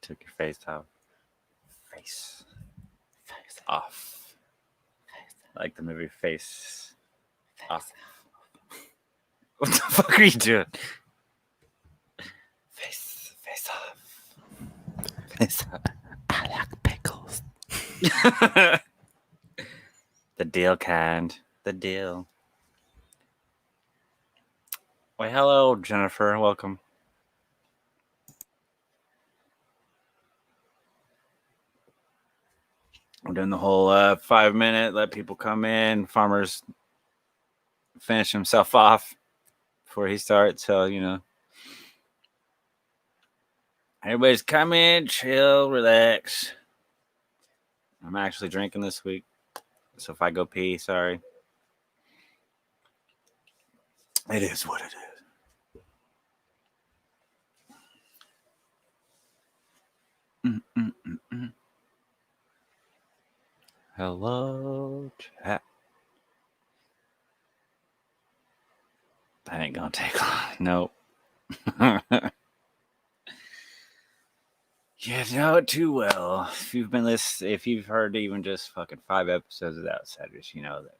Took your face off. Face off. Like the movie Face Off. What the fuck are you doing? Face off. Face off. I like pickles. The deal kind. The deal. Well, hello, Jennifer. Welcome. We're doing the whole 5-minute, let people come in. Farmer's finish himself off before he starts. So, you know, everybody's come in, chill, relax. I'm actually drinking this week. So if I go pee, sorry. It is what it is. Hello, chat. That ain't gonna take long. Nope. You know it too well. If you've heard even just fucking 5 episodes of The Outsiders, you know that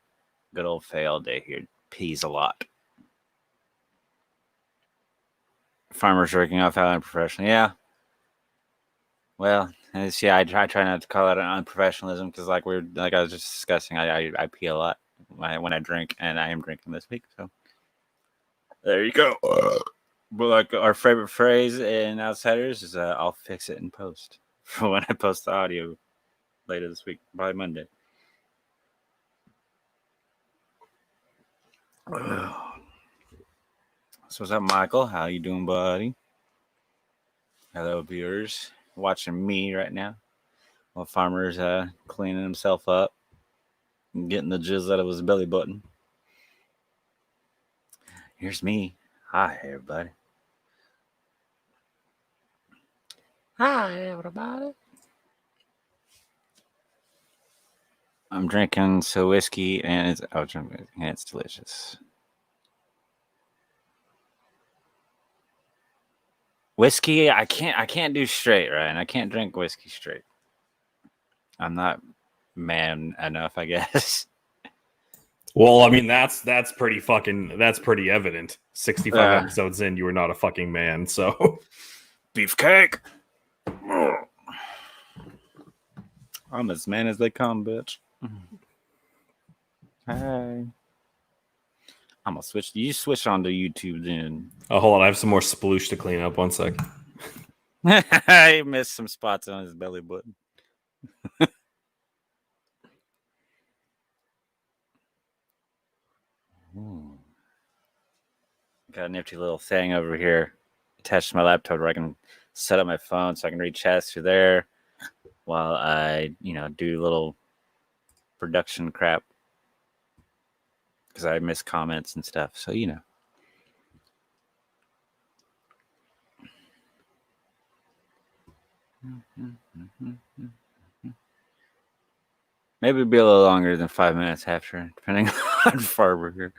good old Faye all day here pees a lot. Farmer's working off how unprofessional. Yeah. Well, I try not to call it an unprofessionalism because, like I was just discussing, I pee a lot when I drink, and I am drinking this week. So there you go. But like our favorite phrase in Outsiders is "I'll fix it in post" for when I post the audio later this week, by Monday. So what's up, Michael? How you doing, buddy? Hello, viewers. Watching me right now while Farmer's cleaning himself up and getting the jizz out of his belly button. Here's me. Hi, everybody. Hi, everybody. I'm drinking some whiskey, and it's delicious. Whiskey, I can't do straight, right? And I can't drink whiskey straight. I'm not man enough, I guess. Well, I mean that's pretty evident. 65 episodes in, you were not a fucking man, so Beefcake. I'm as man as they come, bitch. Hey. I'm gonna switch. You switch on to YouTube then. Oh, hold on, I have some more sploosh to clean up. 1 sec. He missed some spots on his belly button. Got a nifty little thing over here attached to my laptop where I can set up my phone so I can read chats through there while I, do little production crap because I miss comments and stuff. So, Maybe it'll be a little longer than 5 minutes after, depending on Farber here.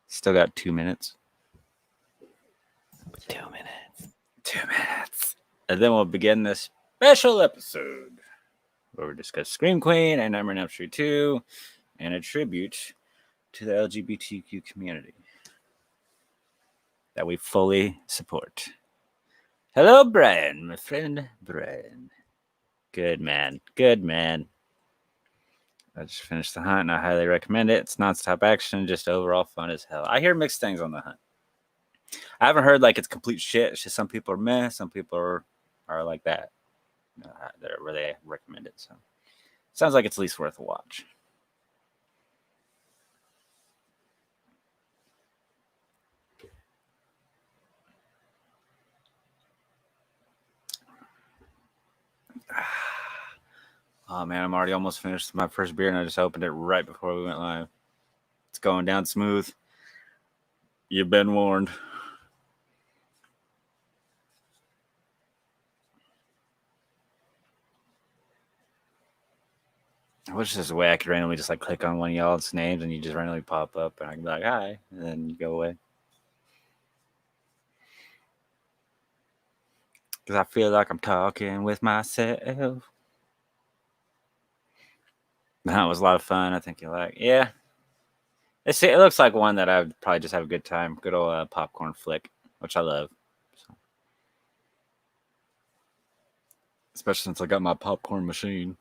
Still got 2 minutes. 2 minutes. 2 minutes. And then we'll begin this special episode where we discuss Scream Queen and Nightmare on Elm Street 2 and a tribute to the LGBTQ community that we fully support. Hello, Brian, my friend Brian. Good man. I just finished the hunt and I highly recommend it. It's nonstop action, just overall fun as hell. I hear mixed things on the hunt. I haven't heard like it's complete shit. It's just some people are meh, some people are like that. They're where they recommend it. So sounds like it's at least worth a watch. Oh man, I'm already almost finished my first beer and I just opened it right before we went live. It's going down smooth. You've been warned. I wish there's a way I could randomly just like click on one of y'all's names and you just randomly pop up and I can be like, hi, and then you go away. Because I feel like I'm talking with myself. That was a lot of fun. I think you're like, yeah. It looks like one that I would probably just have a good time. Good old popcorn flick, which I love. So. Especially since I got my popcorn machine.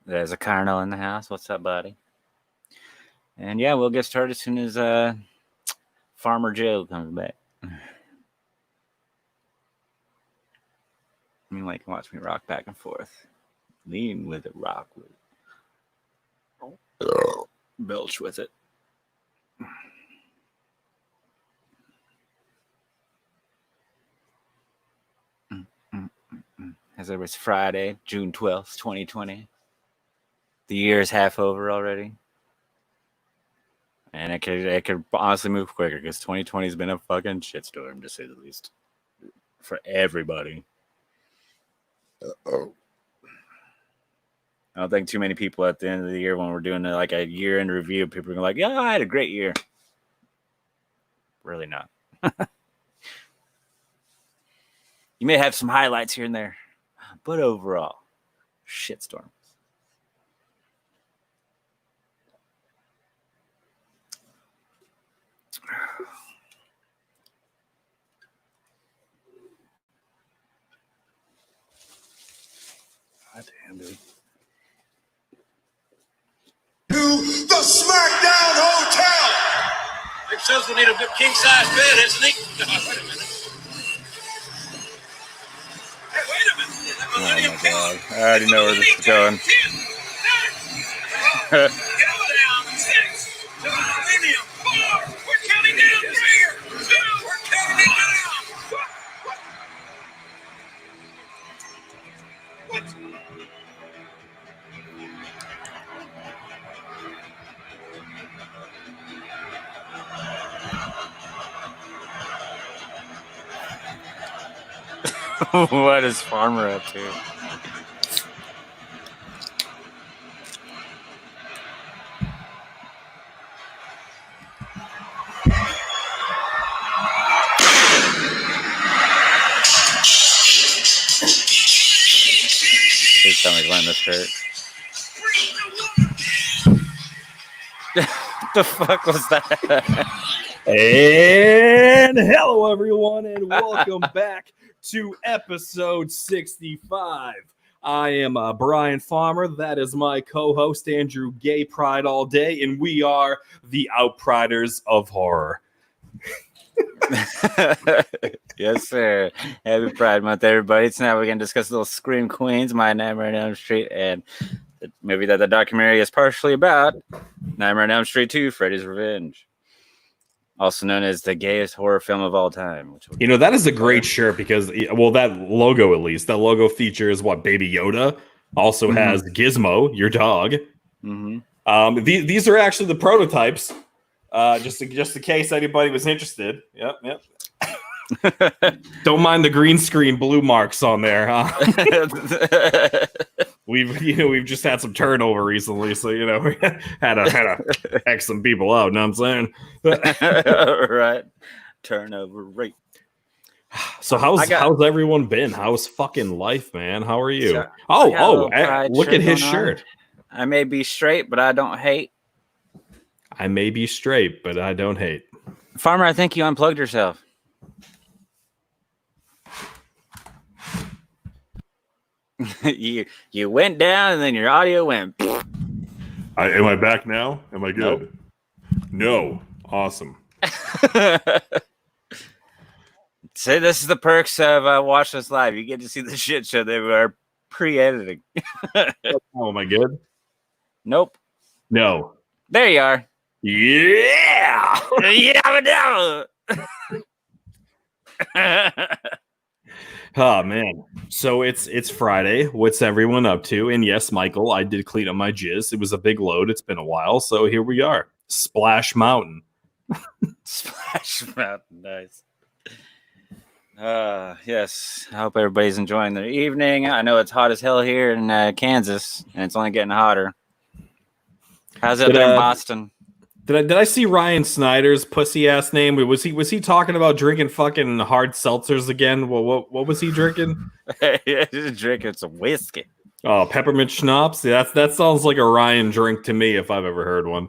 There's a Colonel in the house. What's up, buddy? And yeah, we'll get started as soon as Farmer Joe comes back. I mean, like, watch me rock back and forth. Lean with it, rock with it. Belch with it. As it was Friday, June 12th, 2020. The year is half over already. And it could honestly move quicker because 2020 has been a fucking shitstorm, to say the least. For everybody. I don't think too many people at the end of the year when we're doing like a year in review, people are like, yeah, I had a great year. Really not. You may have some highlights here and there, but overall, shitstorm. God damn, dude. To the SmackDown Hotel! Big Sus will need a good king-size bed, isn't he? Wait a minute. Hey, wait a minute. Oh my God. I already know where this is going. 10, 9, countdown, 6, to the millennium, 4, we're counting down, 3, 2, we're counting down. What? What is Farmer up to? Please tell me he's wearing this shirt. What the fuck was that? And hello, everyone, and welcome back to episode 65. I am Brian Farmer. That is my co-host, Andrew Gay Pride All Day, and we are the Outpriders of Horror. Yes, sir. Happy Pride Month, everybody. Tonight we're going to discuss Little Scream Queens, My Nightmare on Elm Street, and the movie that the documentary is partially about, Nightmare on Elm Street 2, Freddy's Revenge. Also known as the gayest horror film of all time. You know, that is a great shirt because, well, that logo, at least, that logo features what? Baby Yoda. Also has Gizmo, your dog. Mm-hmm. These are actually the prototypes. Just in case anybody was interested. Yep. Don't mind the green screen blue marks on there, huh? We've just had some turnover recently, so we had to X some people out. Know what I'm saying? Right. Turnover rate. So how's everyone been? How's fucking life, man? How are you? Look at his shirt. I may be straight, but I don't hate. I may be straight, but I don't hate. Farmer, I think you unplugged yourself. you went down and then your audio went. Am I back now? Am I good? Nope. No. Awesome. Say this is the perks of Watch Us Live. You get to see the shit show they were pre-editing. Oh, am I good? Nope. No. There you are. Yeah. Oh man. So it's Friday. What's everyone up to? And yes, Michael, I did clean up my jizz. It was a big load. It's been a while. So here we are. Splash Mountain. Splash Mountain. Nice. Yes. I hope everybody's enjoying their evening. I know it's hot as hell here in Kansas, and it's only getting hotter. How's it up there in Boston? Did I see Ryan Snyder's pussy ass name? Was he talking about drinking fucking hard seltzers again? What was he drinking? Just drinking some whiskey. Oh, peppermint schnapps. Yeah, that sounds like a Ryan drink to me if I've ever heard one.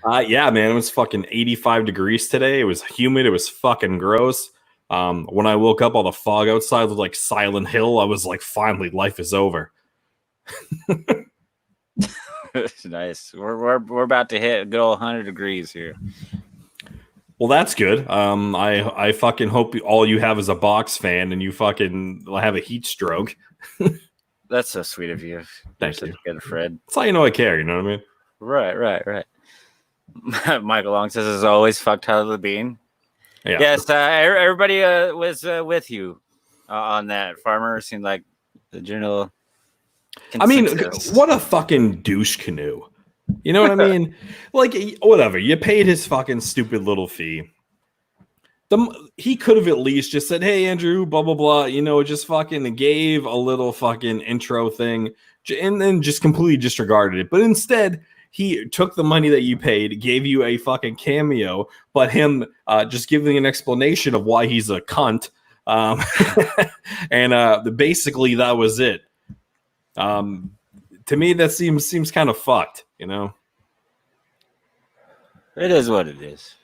Yeah, man, it was fucking 85 degrees today. It was humid. It was fucking gross. When I woke up, all the fog outside looked like Silent Hill. I was like, finally, life is over. Nice. We're about to hit a good old 100 degrees here. Well, that's good. I fucking hope all you have is a box fan and you fucking have a heat stroke. That's so sweet of you. Thank you. Good, Fred. That's how you know I care. You know what I mean? Right. Michael Long says, as always, fuck Tyler Bean. Yeah. Yes, everybody was with you on that. Farmer seemed like the general consensus. I mean, what a fucking douche canoe. You know what I mean? Like, whatever. You paid his fucking stupid little fee. He could have at least just said, hey, Andrew, blah, blah, blah. You know, just fucking gave a little fucking intro thing and then just completely disregarded it. But instead, he took the money that you paid, gave you a fucking cameo, but him just giving an explanation of why he's a cunt. And basically, that was it. To me, that seems kind of fucked, you know? It is what it is.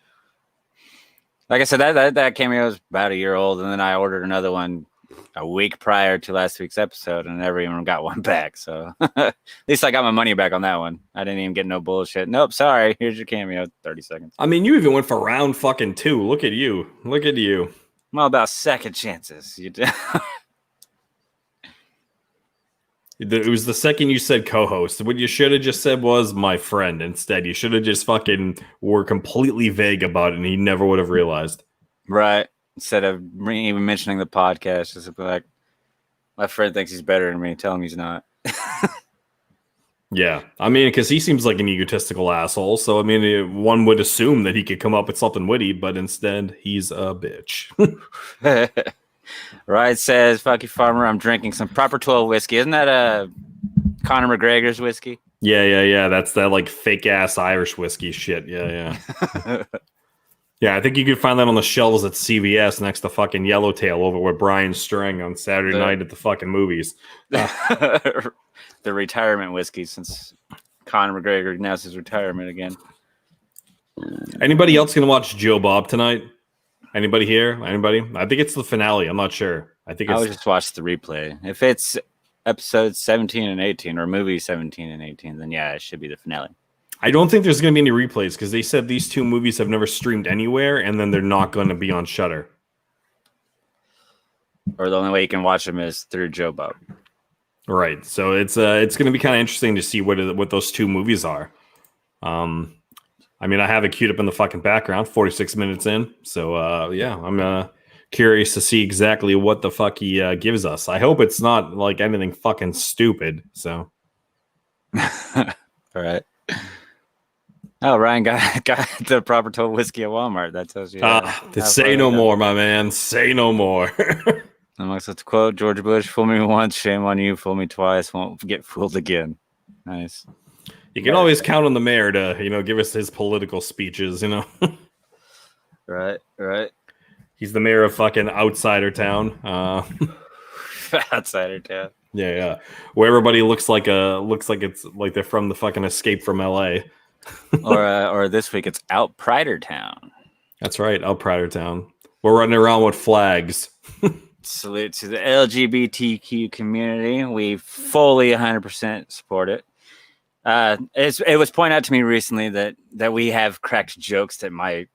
Like I said, that cameo is about a year old, and then I ordered another one a week prior to last week's episode, and never even got one back. So at least I got my money back on that one. I didn't even get no bullshit. Nope, sorry. Here's your cameo. 30 seconds. I mean, you even went for round fucking 2. Look at you. Look at you. I'm all about second chances. You do. It was the second you said co-host. What you should have just said was my friend instead. You should have just fucking were completely vague about it, and he never would have realized. Right. Instead of even mentioning the podcast, just be like, my friend thinks he's better than me. Tell him he's not. Yeah. I mean, because he seems like an egotistical asshole. So, I mean, one would assume that he could come up with something witty, but instead, he's a bitch. Right says, fuck you, Farmer. I'm drinking some Proper 12 whiskey. Isn't that Conor McGregor's whiskey? Yeah. That's that like fake ass Irish whiskey shit. Yeah. Yeah, I think you could find that on the shelves at CVS next to fucking Yellowtail over with Brian String on Saturday night at the fucking movies. The retirement whiskey, since Conor McGregor announced his retirement again. Anybody else gonna watch Joe Bob tonight? Anybody here? Anybody? I think it's the finale. I'm not sure. I would just watch the replay. If it's episodes 17 and 18 or movie 17 and 18, then yeah, it should be the finale. I don't think there's going to be any replays because they said these two movies have never streamed anywhere, and then they're not going to be on Shudder. Or the only way you can watch them is through Joe Bob. Right. So it's going to be kind of interesting to see what those two movies are. I mean, I have it queued up in the fucking background, 46 minutes in. So yeah, I'm curious to see exactly what the fuck he gives us. I hope it's not like anything fucking stupid. So. All right. Oh, Ryan got the Proper 12 whiskey at Walmart. That tells you. Say no more, my man. Say no more. Amongst the quote, George Bush, fool me once, shame on you. Fool me twice, won't get fooled again. Nice. You can always count on the mayor to, give us his political speeches, Right. He's the mayor of fucking Outsider Town. Outsider Town. Yeah. Where everybody looks like it's like they're from the fucking Escape from LA. or this week it's Out Prider Town. That's right, Out Prider Town. We're running around with flags. Salute to the LGBTQ community. We fully 100% support it. It was pointed out to me recently that we have cracked jokes that might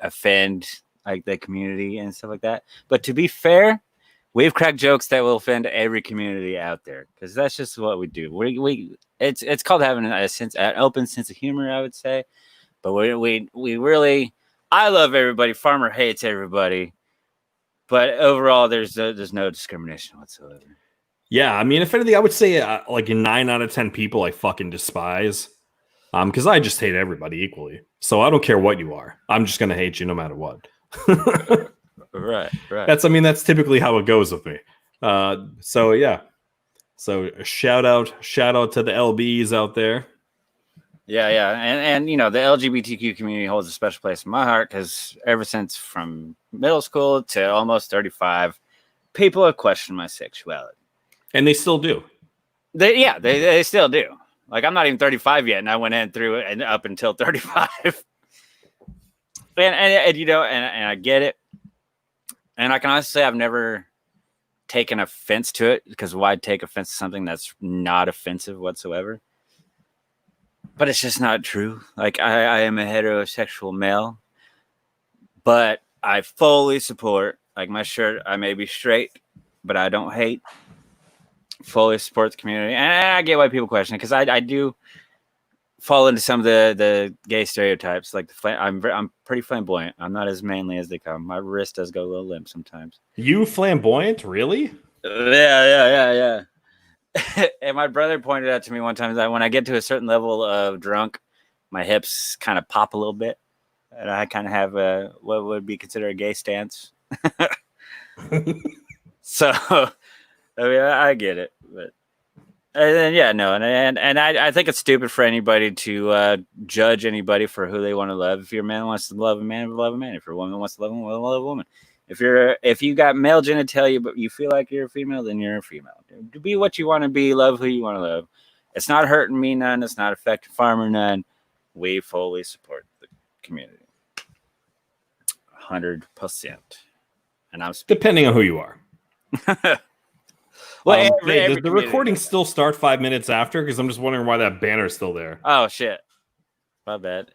offend like the community and stuff like that. But to be fair, we've cracked jokes that will offend every community out there because that's just what we do. It's called having an open sense of humor, I would say. But we really, I love everybody. Farmer hates everybody. But overall, there's no discrimination whatsoever. Yeah, I mean, if anything, I would say like 9 out of 10 people I fucking despise. Because I just hate everybody equally. So I don't care what you are. I'm just gonna hate you no matter what. Right. That's typically how it goes with me. So yeah. So a shout out to the LBs out there. Yeah. And the LGBTQ community holds a special place in my heart because ever since from middle school to almost 35, people have questioned my sexuality. And they still do. They still do. Like, I'm not even 35 yet, and I went in through it and up until 35. and I get it. And I can honestly say I've never taken offense to it, because why take offense to something that's not offensive whatsoever? But it's just not true. Like, I am a heterosexual male, but I fully support, like my shirt, I may be straight, but I don't hate. Fully support the community. And I get why people question it, because I do fall into some of the gay stereotypes. Like, I'm pretty flamboyant. I'm not as manly as they come. My wrist does go a little limp sometimes. You flamboyant? Really? Yeah. And my brother pointed out to me one time that when I get to a certain level of drunk, my hips kind of pop a little bit, and I kind of have what would be considered a gay stance. So, I mean, I get it, but I think it's stupid for anybody to judge anybody for who they want to love. If your man wants to love a man, love a man. If your woman wants to love a woman, love a woman. If you got male genitalia but you feel like you're a female, then you're a female. Be what you want to be, love who you want to love. It's not hurting me none. It's not affecting Farmer none. We fully support the community, 100%. And I'm depending on who you are. Well, does the recording still start 5 minutes after? Because I'm just wondering why that banner's still there. Oh shit, my bad.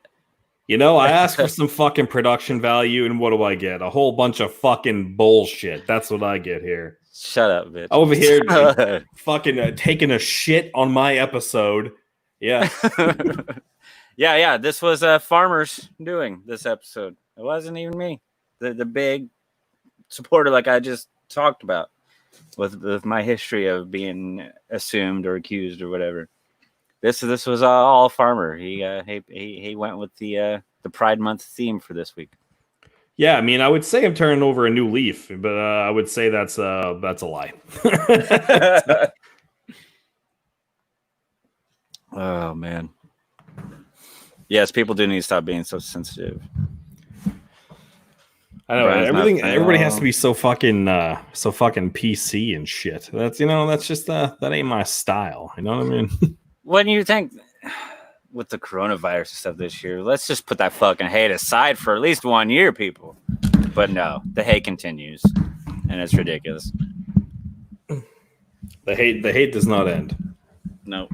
I asked for some fucking production value, and what do I get? A whole bunch of fucking bullshit. That's what I get here. Shut up, bitch. Over here, fucking taking a shit on my episode. Yeah. Yeah. This was farmers doing this episode. It wasn't even me. The big supporter, like I just talked about, with my history of being assumed or accused or whatever. This was all farmer. He went with the Pride Month theme for this week. Yeah, I mean, I would say I'm turning over a new leaf, but I would say that's a lie. Oh man. Yes, people do need to stop being so sensitive. I know everybody has to be so fucking PC and shit. That's just that ain't my style. You know what I mean? When you think with the coronavirus and stuff this year, let's just put that fucking hate aside for at least 1 year, people. But no, the hate continues, and it's ridiculous. The hate does not end. No.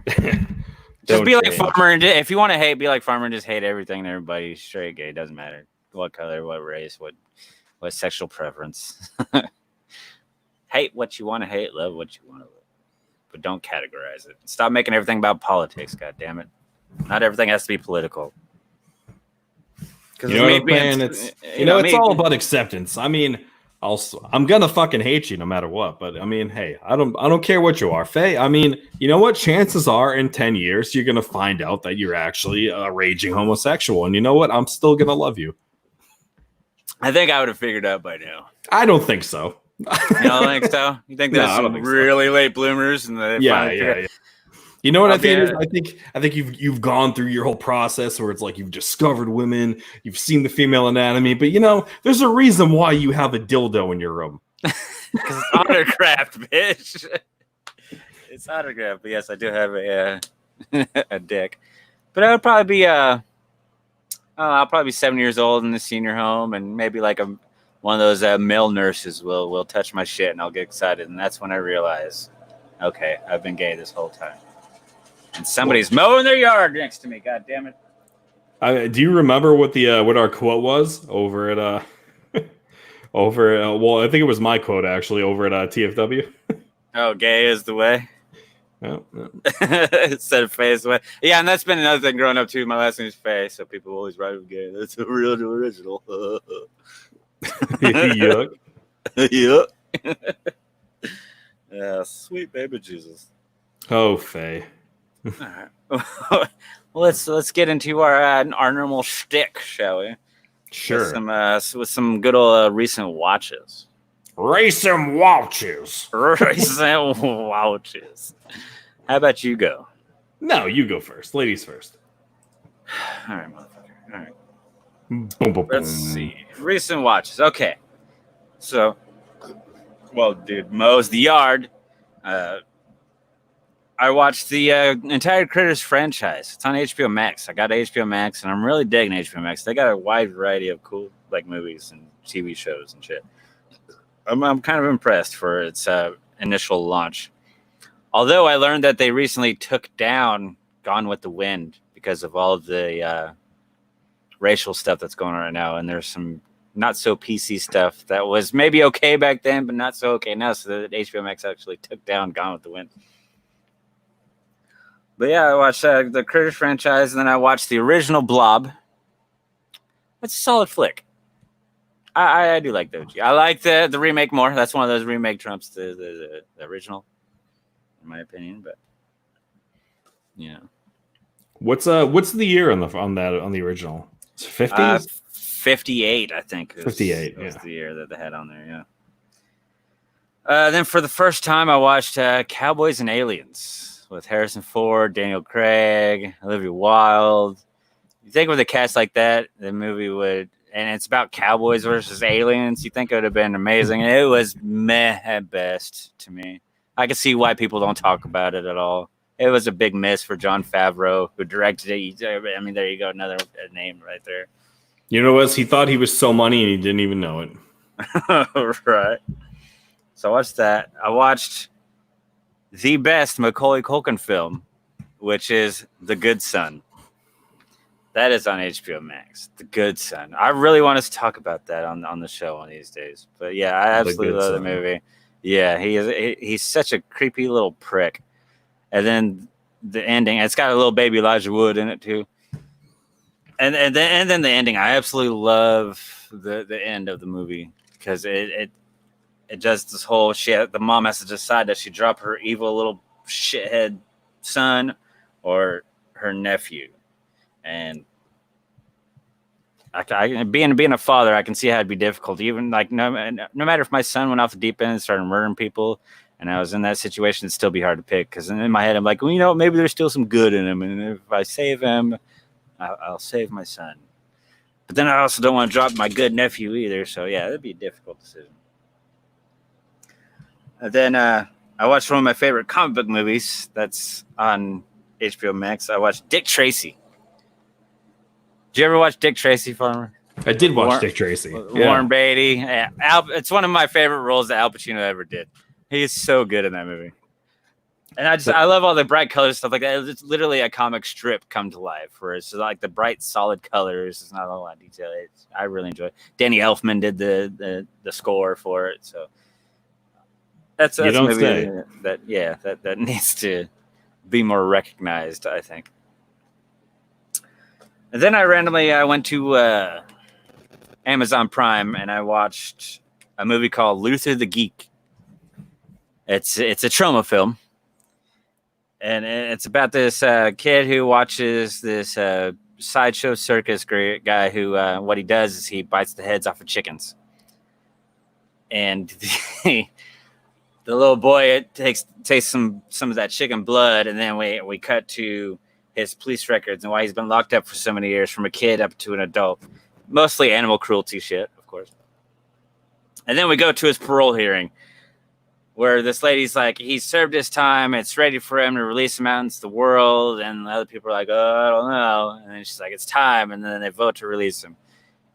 Just be like Farmer, and if you want to hate, be like Farmer and just hate everything and everybody, straight, gay, doesn't matter what color, what race, what sexual preference. Hate what you want to hate, love what you want to love, but don't categorize it. Stop making everything about politics. God damn it! Not everything has to be political. It's all about acceptance. I mean, I'm gonna fucking hate you no matter what. But I mean, hey, I don't care what you are, Faye. I mean, you know what? Chances are, in 10 years, you're gonna find out that you're actually a raging homosexual, and you know what? I'm still gonna love you. I think I would have figured out by now. I don't think so. You don't think so? You think there's some really late bloomers, and yeah. You know what I think? I think you've gone through your whole process where it's like you've discovered women, you've seen the female anatomy, but there's a reason why you have a dildo in your room. Because it's autographed, bitch. It's autographed. But yes, I do have a dick. But I would probably be I'll probably be 7 years old in the senior home, and maybe like one of those male nurses will touch my shit, and I'll get excited, and that's when I realize, okay, I've been gay this whole time. And somebody's mowing their yard next to me. God damn it! Do you remember what what our quote was over at well, I think it was my quote actually over at TFW. Oh, gay is the way. No. Instead of Faye is the way. Yeah, and that's been another thing growing up too. My last name is Faye, so people always write with gay. That's a real original. Yuck. Yuck. Yeah, sweet baby Jesus. Oh, Faye. All right. Well, let's get into our normal shtick, shall we? Sure. With some good old recent watches. Recent watches. Recent watches. How about you go? No, you go first. Ladies first. All right, motherfucker. All right. Boom, boom, boom. Let's see. Recent watches. Okay. So, well, dude, mows the yard. I watched the entire Critters franchise. It's on HBO Max. I got HBO Max, and I'm really digging HBO Max. They got a wide variety of cool like movies and TV shows and shit. I'm kind of impressed for its initial launch. Although I learned that they recently took down Gone with the Wind because of all of the racial stuff that's going on right now, and there's some not so PC stuff that was maybe okay back then, but not so okay now. So that HBO Max actually took down Gone with the Wind. But yeah, I watched the Critters franchise, and then I watched the original Blob. That's a solid flick. I do like the OG. I like the remake more. That's one of those remake trumps the original, in my opinion. But you know, What's the year on the original? It's 50s? 58, I think. 58 was yeah. the year that they had on there. Yeah. Then for the first time, I watched Cowboys and Aliens with Harrison Ford, Daniel Craig, Olivia Wilde. You think with a cast like that, the movie would, and it's about cowboys versus aliens, you think it would have been amazing. And it was meh at best to me. I can see why people don't talk about it at all. It was a big miss for Jon Favreau, who directed it. I mean, there you go, another name right there. You know what? He thought he was so money and he didn't even know it. Right. So I watched that. I watched the best Macaulay Culkin film, which is The Good Son. That is on HBO Max. The Good Son. I really want us to talk about that on the show one of these days. But yeah, I absolutely love the movie. Yeah, he's such a creepy little prick. And then the ending, it's got a little baby Elijah Wood in it too. And then the ending, I absolutely love the end of the movie because it does this whole shit. The mom has to decide that she drop her evil little shithead son or her nephew. And being a father, I can see how it'd be difficult. Even like no matter if my son went off the deep end and started murdering people, and I was in that situation, it'd still be hard to pick. Because in my head, I'm like, well, you know, maybe there's still some good in him, and if I save him, I'll save my son. But then I also don't want to drop my good nephew either. So yeah, that'd be a difficult decision. And then I watched one of my favorite comic book movies that's on HBO Max. I watched Dick Tracy. Did you ever watch Dick Tracy, Farmer? I did watch Dick Tracy. Warren Beatty. It's one of my favorite roles that Al Pacino ever did. He is so good in that movie. And I love all the bright colors, stuff like that. It's literally a comic strip come to life, where it's like the bright, solid colors. It's not a lot of detail. I really enjoy it. Danny Elfman did the score for it. So that's a movie that needs to be more recognized, I think. And then I randomly went to Amazon Prime and I watched a movie called Luther the Geek. It's a trauma film, and it's about this kid who watches this sideshow circus guy who what he does is he bites the heads off of chickens, and the little boy takes some of that chicken blood, and then we cut to his police records and why he's been locked up for so many years, from a kid up to an adult, mostly animal cruelty shit, of course. And then we go to his parole hearing, where this lady's like, he's served his time, it's ready for him to release him out into the world, and the other people are like, oh, I don't know. And then she's like, it's time, and then they vote to release him.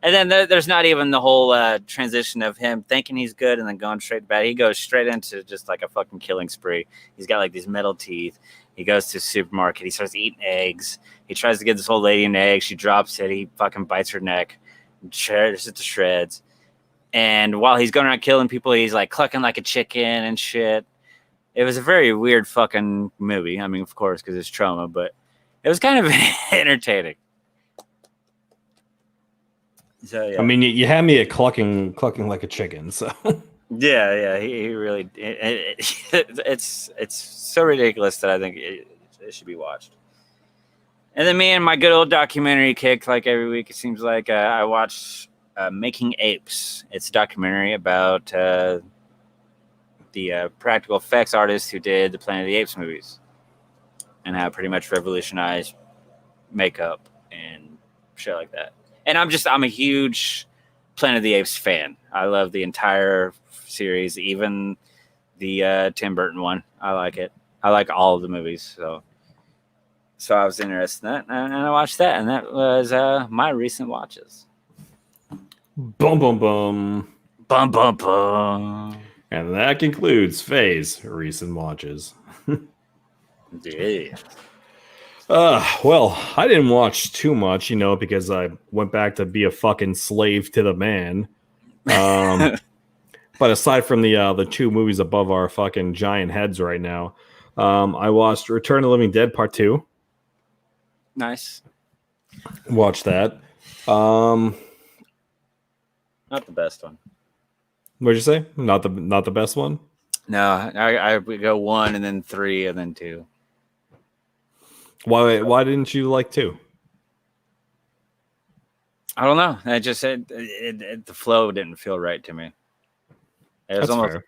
And then there's not even the whole transition of him thinking he's good and then going straight to bad. He goes straight into just like a fucking killing spree. He's got like these metal teeth. He goes to a supermarket. He starts eating eggs. He tries to give this old lady an egg. She drops it. He fucking bites her neck, tears it to shreds. And while he's going around killing people, he's like clucking like a chicken and shit. It was a very weird fucking movie. I mean, of course, because it's trauma, but it was kind of entertaining. So, yeah. I mean, you had me at clucking like a chicken. So yeah, he really. It's so ridiculous that I think it should be watched. And then me and my good old documentary kick, like every week, it seems like I watch Making Apes. It's a documentary about the practical effects artists who did the Planet of the Apes movies and how it pretty much revolutionized makeup and shit like that. And I'm a huge Planet of the Apes fan. I love the entire series, even the Tim Burton one. I like it. I like all of the movies. So I was interested in that, and I watched that, and that was my recent watches. Boom, boom, boom. Bum, bum, bum. And that concludes Faye's recent watches. Yeah. Well, I didn't watch too much, because I went back to be a fucking slave to the man. But aside from the two movies above our fucking giant heads right now, I watched Return of the Living Dead Part 2. Nice. Watched that. Not the best one. What'd you say? Not the best one? No, I would go 1 and then 3 and then 2. Why didn't you like 2? I don't know. I just said the flow didn't feel right to me. It was That's almost fair.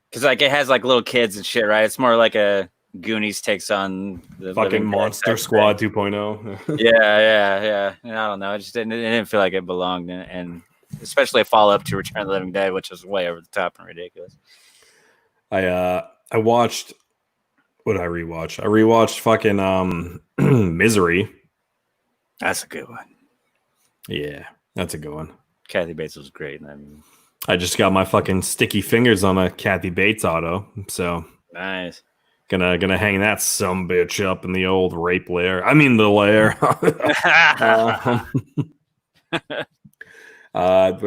because like it has like little kids and shit, right? It's more like a Goonies takes on the Fucking Living Dead Monster type Squad thing. 2.0. Yeah. And I don't know. It didn't feel like it belonged, and especially a follow up to Return of the Living Dead, which was way over the top and ridiculous. I watched. What did I rewatch? I rewatched fucking Misery. That's a good one. Yeah, that's a good one. Kathy Bates was great. I mean, I just got my fucking sticky fingers on a Kathy Bates auto, so nice. gonna hang that sumbitch up in the old rape lair. I mean the lair. What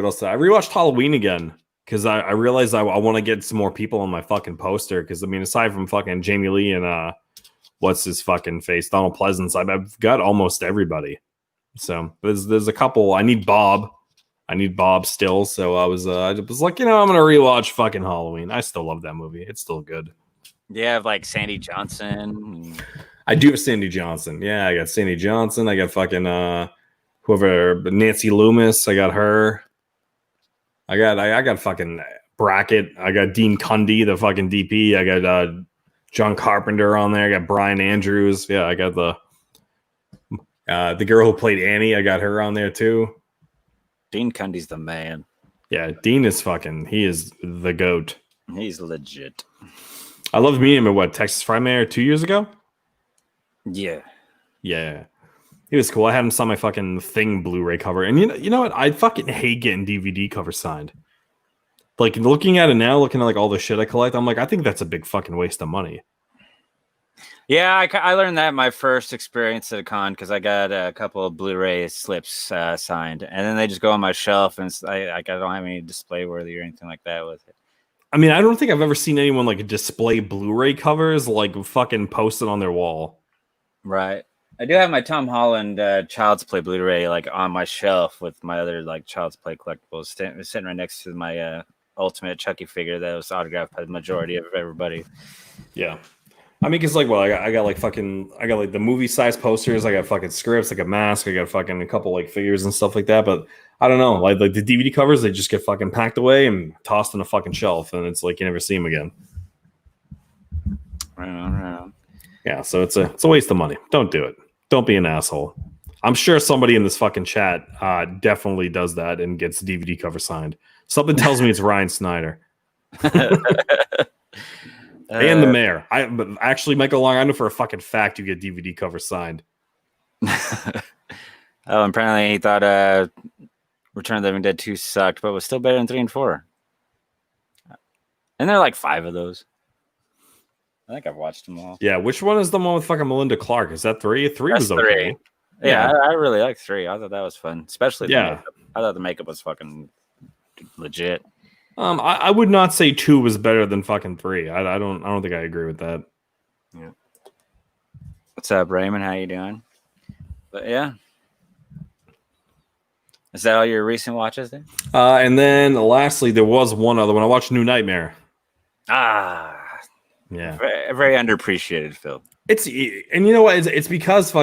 else? I rewatched Halloween again because I realized I want to get some more people on my fucking poster. Because I mean, aside from fucking Jamie Lee and what's his fucking face, Donald Pleasance, I've got almost everybody. So there's a couple. I need Bob still. So I was like, I'm gonna rewatch fucking Halloween. I still love that movie. It's still good. You have like Sandy Johnson. I do have Sandy Johnson. Yeah, I got Sandy Johnson. I got fucking whoever, Nancy Loomis. I got her. I got fucking Brackett. I got Dean Cundy, the fucking DP. I got John Carpenter on there. I got Brian Andrews. Yeah, I got the girl who played Annie. I got her on there too. Dean Cundy's the man. Yeah, Dean is he is the goat. He's legit. I loved meeting him at Texas Frightmare 2 years ago. Yeah. Yeah. He was cool. I had him sign my fucking Thing Blu-ray cover. And you know what? I fucking hate getting DVD covers signed. Like, looking at it now, looking at like all the shit I collect, I'm like, I think that's a big fucking waste of money. Yeah, I learned that my first experience at a con because I got a couple of Blu-ray slips signed, and then they just go on my shelf, and I don't have any display worthy or anything like that with it. I mean, I don't think I've ever seen anyone like display Blu-ray covers like fucking posted on their wall. Right. I do have my Tom Holland Child's Play Blu-ray like on my shelf with my other like Child's Play collectibles sitting right next to my Ultimate Chucky figure that was autographed by the majority of everybody. Yeah. I mean, because like, well, I got like the movie size posters. I got fucking scripts. I got masks. I got fucking a couple like figures and stuff like that. But I don't know, like the DVD covers, they just get fucking packed away and tossed on a fucking shelf, and it's like you never see them again. Right on. Yeah, so it's a waste of money. Don't do it. Don't be an asshole. I'm sure somebody in this fucking chat definitely does that and gets the DVD cover signed. Something tells me it's Ryan Snyder. And the mayor. But actually, Michael Long, I know for a fucking fact you get DVD cover signed. Apparently he thought Return of the Living Dead 2 sucked, but was still better than 3 and 4. And there are like 5 of those. I think I've watched them all. Yeah, which one is the one with fucking Melinda Clark? Is that 3? 3 That's was okay. 3. Yeah, I really like 3. I thought that was fun, especially the Yeah. makeup. I thought the makeup was fucking legit. I would not say 2 was better than fucking 3. I don't think I agree with that. Yeah. What's up, Raymond? How you doing? But yeah. Is that all your recent watches then? And then lastly, there was one other one. I watched New Nightmare. Ah, Yeah. very, very underappreciated film. It's and you know what? It's because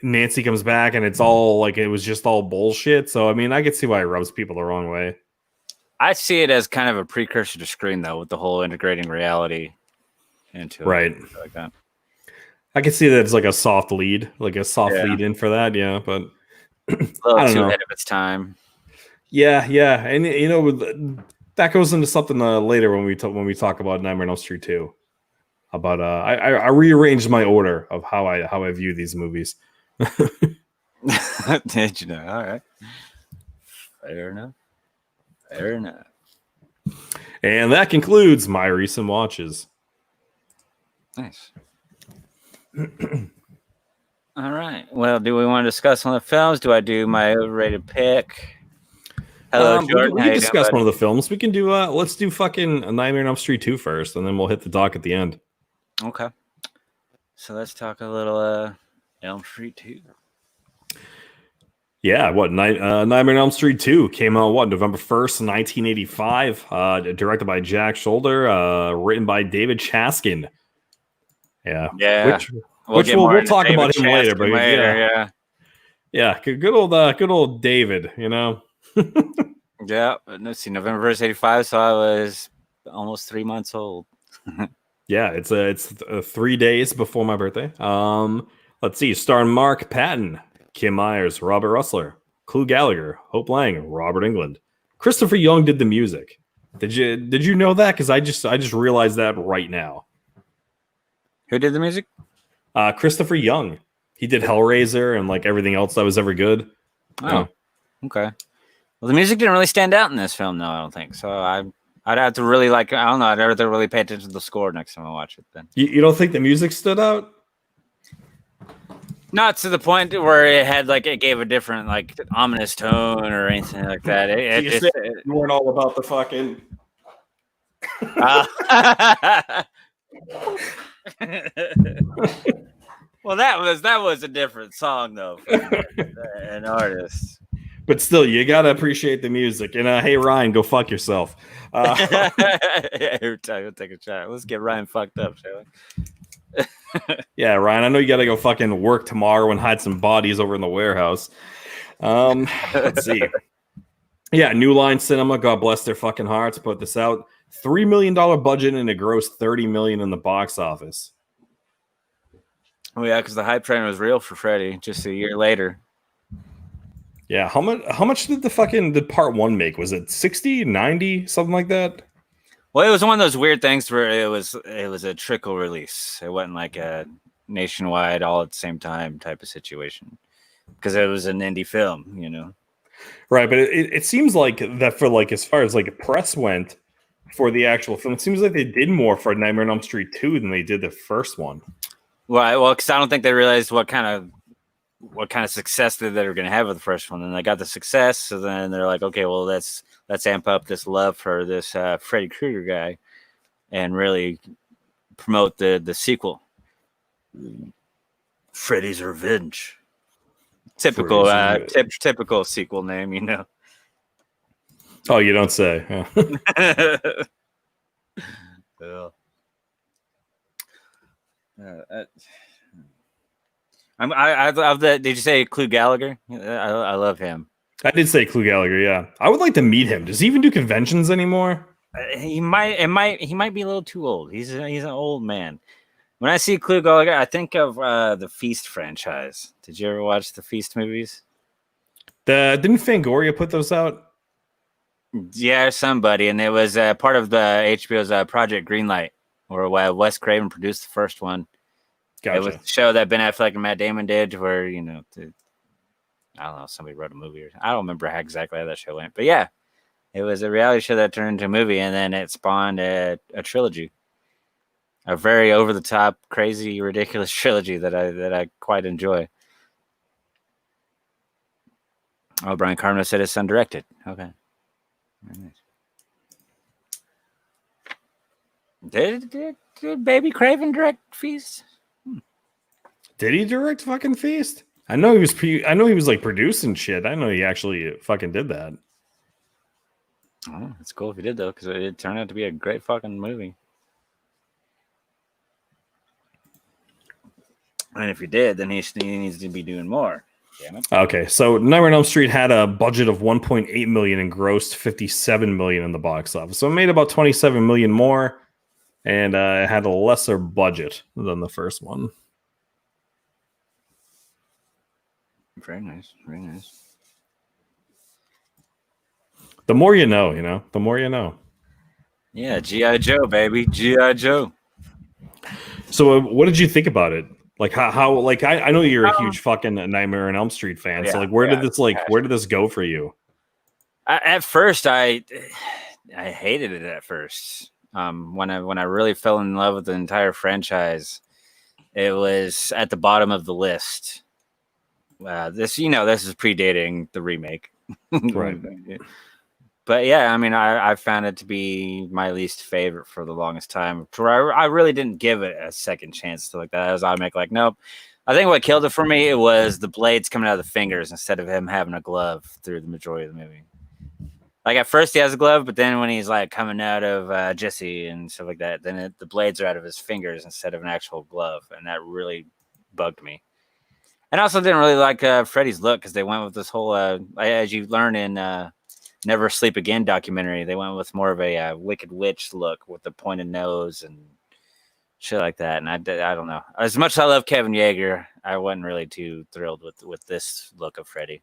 Nancy comes back and it's all like it was just all bullshit. So I mean, I could see why it rubs people the wrong way. I see it as kind of a precursor to Scream, though, with the whole integrating reality into Right. it, like that. I could see that it's like a soft lead Yeah. lead in for that. Yeah, but A I little don't too know. ahead of its time. Yeah, and you know that goes into something later when we talk about Nightmare on Elm Street 2. About I rearranged my order of how I view these movies. Did you know? All right. Fair enough. Fair enough. And that concludes my recent watches. Nice. All right. Well, do we want to discuss one of the films? Do I do my overrated pick? Hello, Jordan. We How can you discuss doing, one of the films. We can do let's do fucking Nightmare on Elm Street 2 first, and then we'll hit the dock at the end. buddy? Okay. So let's talk a little Elm Street 2. Yeah, Nightmare on Elm Street 2 came out November 1st, 1985. Directed by Jack Shoulder, written by David Chaskin. Yeah. Yeah. Which get more we'll into talk David about him later, Chaskin but yeah. Yeah, good old David, you know. Yeah, let's see, November 1st, 85, so I was almost 3 months old. Yeah, it's 3 days before my birthday. Let's see, starring Mark Patton, Kim Myers, Robert Russler, Clue Gallagher, Hope Lang, Robert Englund. Christopher Young did the music. Did you know that? Because I just realized that right now. Who did the music? Christopher Young. He did Hellraiser and like everything else that was ever good. Oh, Yeah. okay. Well, the music didn't really stand out in this film, though, I don't think. So I'd have to really I don't know, I'd have to really pay attention to the score next time I watch it then. You don't think the music stood out? Not to the point where it gave a different ominous tone or anything like that. You weren't all about the fucking. Well, that was a different song though, from an artist. But still, you gotta appreciate the music. And hey, Ryan, go fuck yourself. Every time we'll take a shot. Let's get Ryan fucked up, shall we? Yeah, Ryan, I know you gotta go fucking work tomorrow and hide some bodies over in the warehouse. Let's see. Yeah, New Line Cinema, God bless their fucking hearts, put this out. $3 million budget and it grossed $30 million in the box office. Oh yeah, because the hype train was real for Freddy just a year later. Yeah, how much did did part 1 make? Was it 60, 90, something like that? Well, it was one of those weird things where it was a trickle release. It wasn't like a nationwide all at the same time type of situation because it was an indie film, you know. Right, but it seems like that for as far as press went for the actual film, it seems like they did more for Nightmare on Elm Street 2 than they did the first one. Well, because I don't think they realized what kind of success that they were going to have with the first one, and they got the success. So then they're like, okay, well, let's amp up this love for this Freddy Krueger guy, and really promote the sequel, Freddy's Revenge. Typical typical sequel name, you know. Oh, you don't say. Yeah. I love that. Did you say Clue Gallagher? I love him. I did say Clue Gallagher. Yeah, I would like to meet him. Does he even do conventions anymore? He might be a little too old. He's an old man. When I see Clue Gallagher, I think of the Feast franchise. Did you ever watch the Feast movies? Didn't Fangoria put those out? Yeah, somebody, and it was part of the HBO's Project Greenlight, where Wes Craven produced the first one. Gotcha. It was the show that Ben Affleck and Matt Damon did, where I don't know, somebody wrote a movie, or I don't remember exactly how that show went, but yeah, it was a reality show that turned into a movie, and then it spawned a trilogy, a very over the top, crazy, ridiculous trilogy that I quite enjoy. Oh, Brian Carmona said his son directed. Okay. Very nice. Did Baby Craven direct Feast? Did he direct fucking Feast? I know he was like producing shit. I know he actually fucking did that. Oh, it's cool if he did though, because it turned out to be a great fucking movie. And if he did, then he needs to be doing more. Damn it. Okay, so Nightmare on Elm Street had a budget of 1.8 million and grossed 57 million in the box office. So it made about 27 million more, and it had a lesser budget than the first one. Very nice. Very nice. The more you know, the more you know. Yeah, G.I. Joe, baby. G.I. Joe. So what did you think about it? Like how like I know you're a huge fucking Nightmare on Elm Street fan. So like where did this go for you? At first I hated it at first. When I really fell in love with the entire franchise, it was at the bottom of the list. This is predating the remake. Right. But yeah, I mean, I found it to be my least favorite for the longest time. I really didn't give it a second chance to like that. I was automatic like, nope. I think what killed it for me, it was the blades coming out of the fingers instead of him having a glove through the majority of the movie. Like at first he has a glove, but then when he's like coming out of Jesse and stuff like that, then the blades are out of his fingers instead of an actual glove, and that really bugged me. And I also didn't really like Freddy's look because they went with this whole, as you learn in Never Sleep Again documentary, they went with more of a Wicked Witch look with the pointed nose and shit like that. And I don't know. As much as I love Kevin Yeager, I wasn't really too thrilled with this look of Freddy.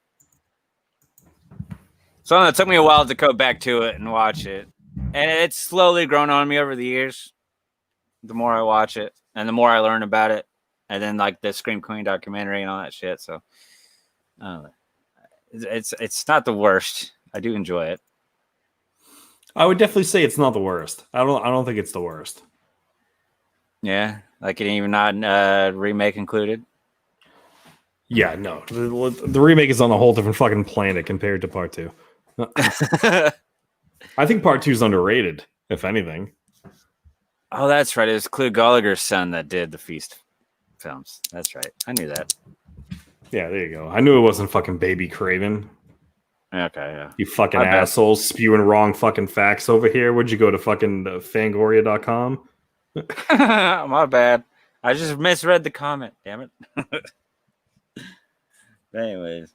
So it took me a while to go back to it and watch it. And it's slowly grown on me over the years. The more I watch it and the more I learn about it. And then like the Scream Queen documentary and all that shit. So it's not the worst. I do enjoy it. I would definitely say it's not the worst. I don't think it's the worst. Yeah, like even not remake included. Yeah, no. The remake is on a whole different fucking planet compared to part 2. I think part 2 is underrated, if anything. Oh, that's right. It was Clu Gallagher's son that did the Feast films. That's right. I knew that. Yeah, there you go. I knew it wasn't fucking Baby Craven. Okay, yeah. You fucking assholes spewing wrong fucking facts over here. Would you go to fucking Fangoria.com? My bad. I just misread the comment. Damn it. Anyways.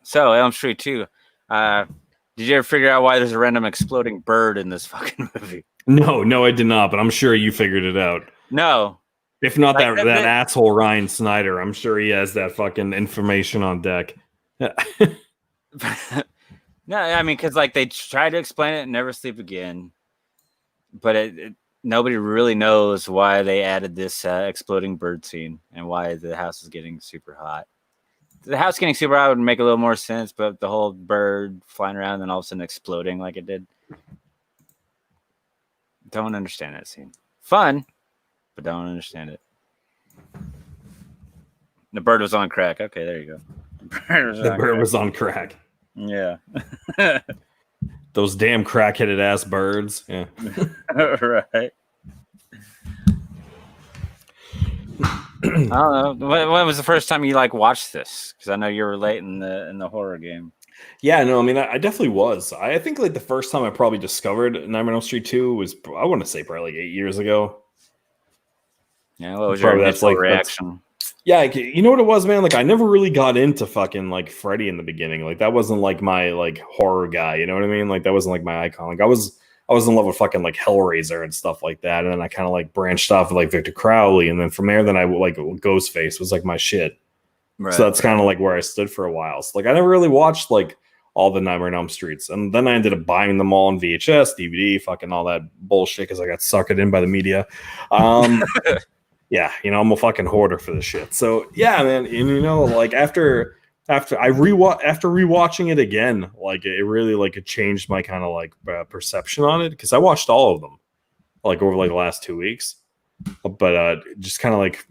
So, Elm Street 2. Did you ever figure out why there's a random exploding bird in this fucking movie? No, I did not, but I'm sure you figured it out. No. If not like that asshole Ryan Snyder, I'm sure he has that fucking information on deck. No, I mean, because like they tried to explain it in Never Sleep Again, but nobody really knows why they added this exploding bird scene and why the house is getting super hot. The house getting super hot would make a little more sense, but the whole bird flying around and then all of a sudden exploding like it did. Don't understand that scene. Fun, but don't understand it. The bird was on crack. Okay, there you go. The bird was on crack. Yeah. Those damn crack-headed ass birds. Yeah. Right. I don't know. When was the first time you like watched this? Because I know you were late in the horror game. Yeah, no, I mean, I definitely was. I think like the first time I probably discovered Nightmare on Elm Street 2 was, I want to say, probably like 8 years ago. Yeah, what was your initial reaction? Yeah, you know what it was, man? Like, I never really got into fucking like Freddy in the beginning. Like, that wasn't like my like horror guy. You know what I mean? Like, that wasn't like my icon. Like, I was in love with fucking like Hellraiser and stuff like that. And then I kind of like branched off with like Victor Crowley, and then from there, then I like Ghostface was like my shit. Right, so that's kind of like where I stood for a while. So like, I never really watched like all the Nightmare on Elm Streets, and then I ended up buying them all on VHS, DVD, fucking all that bullshit because I got suckered in by the media. Yeah, you know, I'm a fucking hoarder for this shit. So yeah, man, and you know, like after rewatching it again, like it really like it changed my kind of like perception on it, because I watched all of them like over like the last 2 weeks, but just kind of like,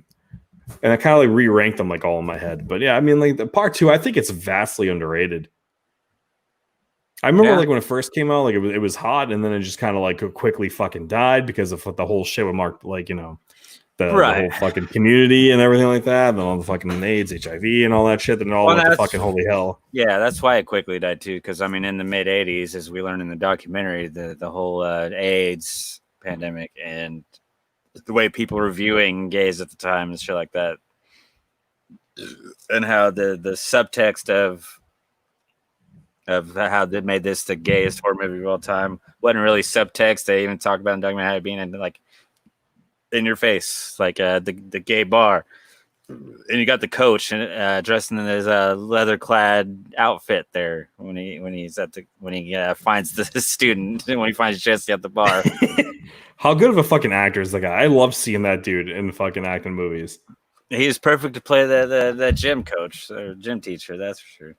and I kind of like re-ranked them like all in my head. But yeah, I mean, like the part 2, I think it's vastly underrated. I remember like when it first came out, like it was hot, and then it just kind of like quickly fucking died because of the whole shit with Mark, like, you know, the whole fucking community and everything like that, and all the fucking AIDS, HIV, and all that shit, and all went to fucking holy hell. Yeah, that's why it quickly died too. Because I mean, in the mid '80s, as we learned in the documentary, the whole AIDS pandemic and the way people were viewing gays at the time and shit like that, and how the subtext of how they made this the gayest horror movie of all time wasn't really subtext. They even talked about in documentary how it being in, like, in your face, like the gay bar, and you got the coach and dressed in his leather clad outfit there when he finds the student, when he finds Jesse at the bar. How good of a fucking actor is the guy? I love seeing that dude in fucking acting movies. He's perfect to play the gym coach or gym teacher, that's for sure.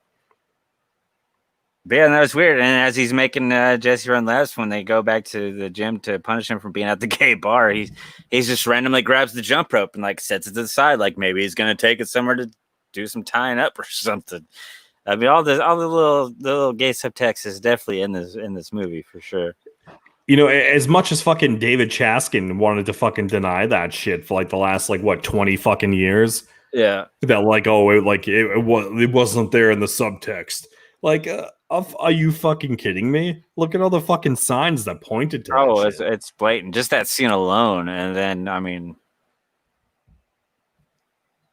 But yeah, that was weird. And as he's making Jesse run laps when they go back to the gym to punish him for being at the gay bar, he's just randomly grabs the jump rope and like sets it to the side, like maybe he's gonna take it somewhere to do some tying up or something. I mean, all the little gay subtext is definitely in this movie for sure. You know, as much as fucking David Chaskin wanted to fucking deny that shit for like the last 20 fucking years. Yeah. That it wasn't there in the subtext. Like, are you fucking kidding me? Look at all the fucking signs that pointed to that shit. It's blatant. Just that scene alone. And then, I mean,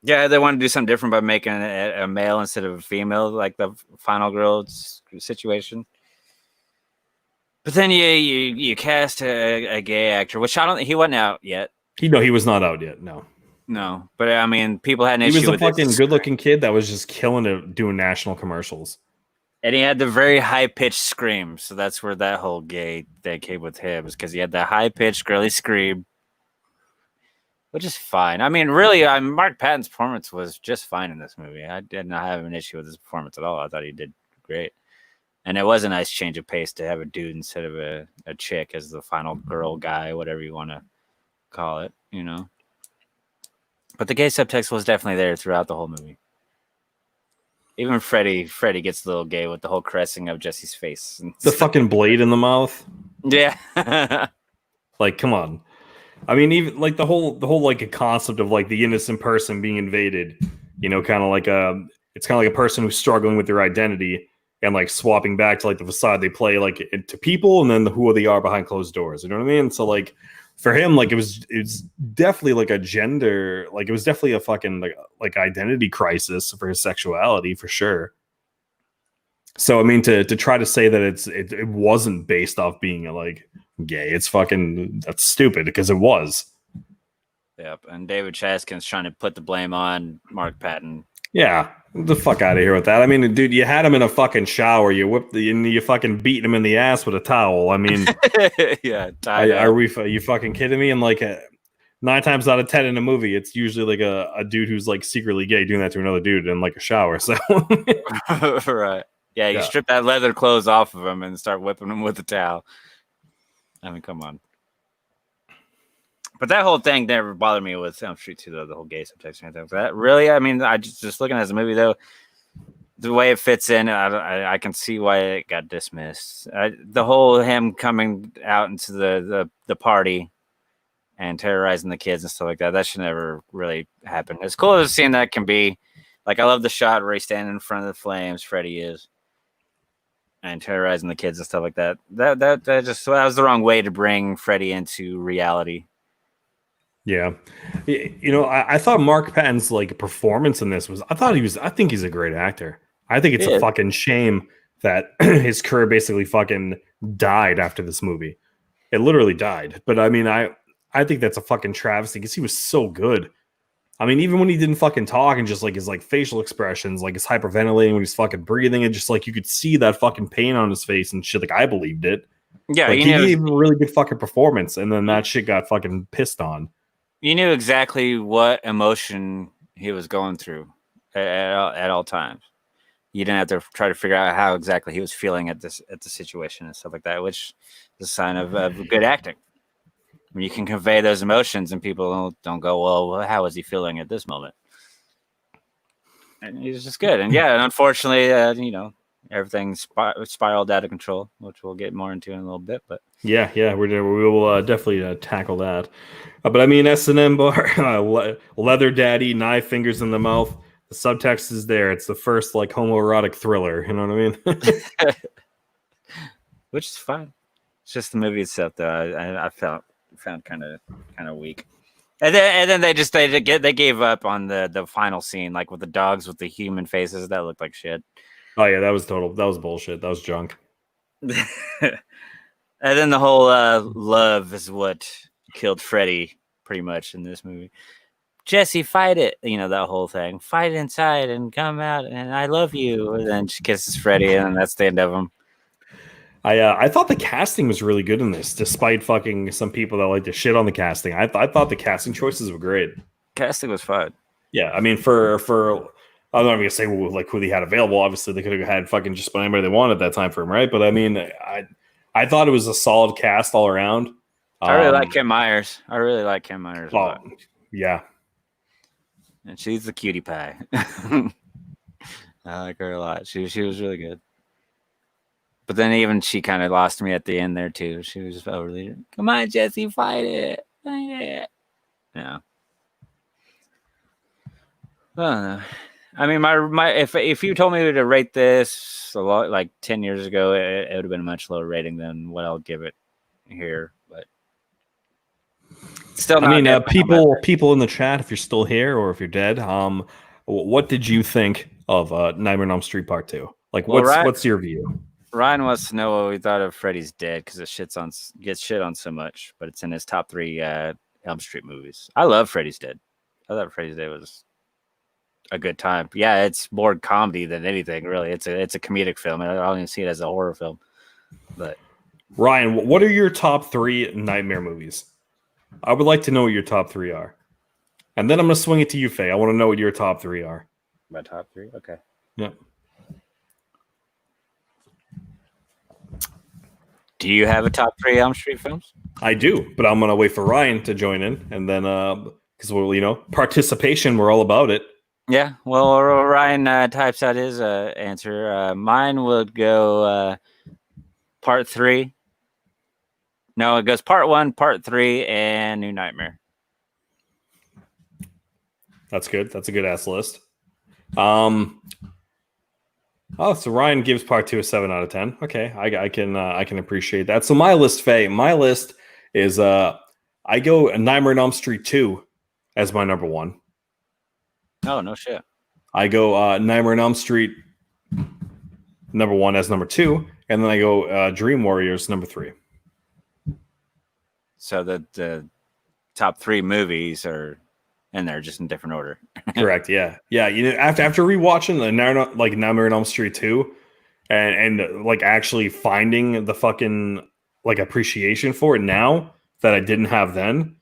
yeah, they want to do something different by making a male instead of a female, like the final girl situation. But then you cast a gay actor, which I don't think he wasn't out yet. He was not out yet. No, but I mean, people had an issue. He was a with fucking good-looking kid that was just killing it doing national commercials. And he had the very high-pitched scream, so that's where that whole gay thing came with him, is because he had that high-pitched, girly scream, which is fine. I mean, really, Mark Patton's performance was just fine in this movie. I did not have an issue with his performance at all. I thought he did great. And it was a nice change of pace to have a dude instead of a chick as the final girl guy, whatever you want to call it, you know. But the gay subtext was definitely there throughout the whole movie. Even Freddy gets a little gay with the whole caressing of Jesse's face. The fucking blade in the mouth. Yeah. Like, come on. I mean, even like the whole like a concept of like the innocent person being invaded, you know, kind of like it's kind of like a person who's struggling with their identity and like swapping back to like the facade they play like to people, and then who they are behind closed doors. You know what I mean? So like for him, like it was definitely like a gender, like it was definitely a fucking like identity crisis for his sexuality for sure. So I mean, to try to say that it wasn't based off being like gay, it's fucking, that's stupid, because it was. Yep, and David Chaskin's trying to put the blame on Mark Patton. Yeah, the fuck out of here with that. I mean, dude, you had him in a fucking shower. You you fucking beat him in the ass with a towel. I mean, yeah. Are you fucking kidding me? And like 9 times out of 10 in a movie, it's usually like a dude who's like secretly gay doing that to another dude in like a shower. So right, yeah, you strip that leather clothes off of him and start whipping him with a towel. I mean, come on. But that whole thing never bothered me with Elm St 2, though, the whole gay subtext and everything. That really, I mean, I just looking at the movie, though, the way it fits in, I can see why it got dismissed. The whole him coming out into the party and terrorizing the kids and stuff like that should never really happen. As cool as a scene that can be, like, I love the shot where he's standing in front of the flames, Freddy is, and terrorizing the kids and stuff like that. That was the wrong way to bring Freddy into reality. Yeah, you know, I thought Mark Patton's like performance in this I think he's a great actor. I think it's a fucking shame that his career basically fucking died after this movie. It literally died. But I mean, I think that's a fucking travesty because he was so good. I mean, even when he didn't fucking talk and just like his like facial expressions, like his hyperventilating when he's fucking breathing, and just like you could see that fucking pain on his face and shit. Like I believed it. Yeah, like, he gave a really good fucking performance, and then that shit got fucking pissed on. You knew exactly what emotion he was going through at all times. You didn't have to try to figure out how exactly he was feeling at the situation and stuff like that, which is a sign of good acting. When you can convey those emotions and people don't go, well, how is he feeling at this moment? And he's just good. And yeah, and unfortunately, you know, everything spiraled out of control, which we'll get more into in a little bit. But yeah, we will definitely tackle that. But I mean, S&M bar, leather daddy, knife fingers in the mouth. The subtext is there. It's the first like homoerotic thriller. You know what I mean? Which is fine. It's just the movie itself, though. I found kind of weak. And then they gave up on the final scene, like with the dogs with the human faces that looked like shit. Oh yeah, that was bullshit. That was junk. And then the whole love is what killed Freddy, pretty much, in this movie. Jesse, fight it. You know, that whole thing. Fight inside and come out, and I love you. And then she kisses Freddy, and that's the end of him. I thought the casting was really good in this, despite fucking some people that like to shit on the casting. I thought the casting choices were great. Casting was fun. Yeah, I mean, for I'm not gonna say like who they had available. Obviously, they could have had fucking just about anybody they wanted at that time for him, right? But I mean, I thought it was a solid cast all around. I really like Kim Myers. A lot. Yeah, and she's the cutie pie. I like her a lot. She was really good. But then even she kind of lost me at the end there too. She was just overly, come on, Jesse, fight it. Yeah. I don't know. I mean, my if you told me to rate this a lot like 10 years ago, it would have been a much lower rating than what I'll give it here. But still, I mean, people in the chat, if you're still here or if you're dead, what did you think of Nightmare on Elm Street Part 2? Like, what's your view? Ryan wants to know what we thought of Freddy's Dead because it gets shit on so much, but it's in his top 3 Elm Street movies. I love Freddy's Dead. I thought Freddy's Dead was a good time. Yeah, it's more comedy than anything, really. It's a comedic film. I don't even see it as a horror film. But Ryan, what are your top 3 Nightmare movies? I would like to know what your top 3 are. And then I'm going to swing it to you, Faye. I want to know what your top 3 are. My top 3? Okay. Yeah. Do you have a top 3 Elm Street films? I do, but I'm going to wait for Ryan to join in. And then, because, participation, we're all about it. Yeah, well, Ryan types out his answer. Mine would go part 3. No, it goes part 1, part 3, and New Nightmare. That's good. That's a good ass list. So Ryan gives part 2 a 7 out of 10. Okay, I can appreciate that. So my list, Faye, is I go Nightmare on Elm Street 2 as my number 1. Oh, no shit. I go Nightmare on Elm Street number 1 as number 2, and then I go Dream Warriors number 3. So the top 3 movies are in there, just in different order. Correct. Yeah. After rewatching the Nightmare on Elm Street 2, and like actually finding the fucking like appreciation for it now that I didn't have then,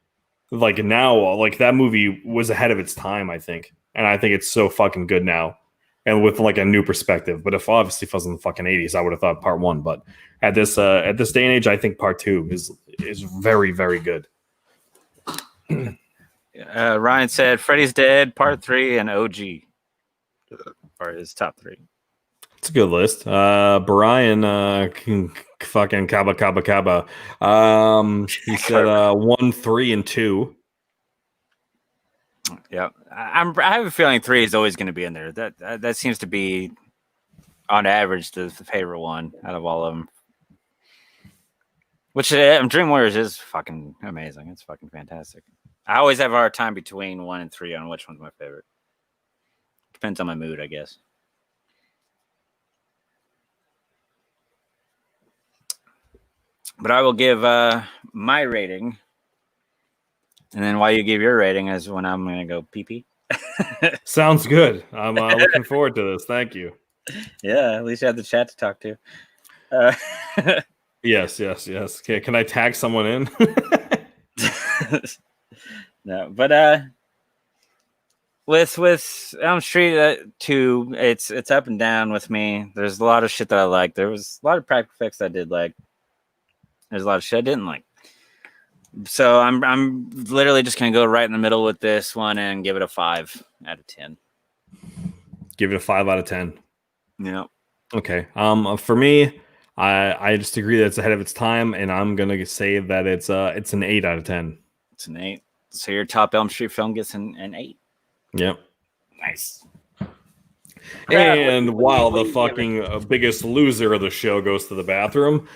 like now, like that movie was ahead of its time, I think. And I think it's so fucking good now, and with like a new perspective. But if it was in the fucking 80s, I would have thought part 1. But at this day and age, I think part 2 is very, very good. Ryan said Freddy's Dead, part 3, and OG are his top 3. It's a good list. Brian, fucking Kaba. He said 1, 3, and 2. Yeah, I have a feeling 3 is always going to be in there. That seems to be, on average, the favorite one out of all of them. Which Dream Warriors is fucking amazing. It's fucking fantastic. I always have a hard time between 1 and 3 on which one's my favorite. Depends on my mood, I guess. But I will give my rating. And then while you give your rating is when I'm going to go pee-pee. Sounds good. I'm looking forward to this. Thank you. Yeah, at least you have the chat to talk to. Yes. Okay, can I tag someone in? No, but with Elm Street 2, it's up and down with me. There's a lot of shit that I like. There was a lot of practical effects I did like. There's a lot of shit I didn't like. So I'm literally just gonna go right in the middle with this one and give it a 5 out of 10. Give it a 5 out of 10. Yeah. Okay. For me, I just agree that it's ahead of its time, and I'm gonna say that it's an 8 out of 10. It's an 8. So your top Elm Street film gets an 8. Yep. Nice. And while the fucking biggest loser of the show goes to the bathroom,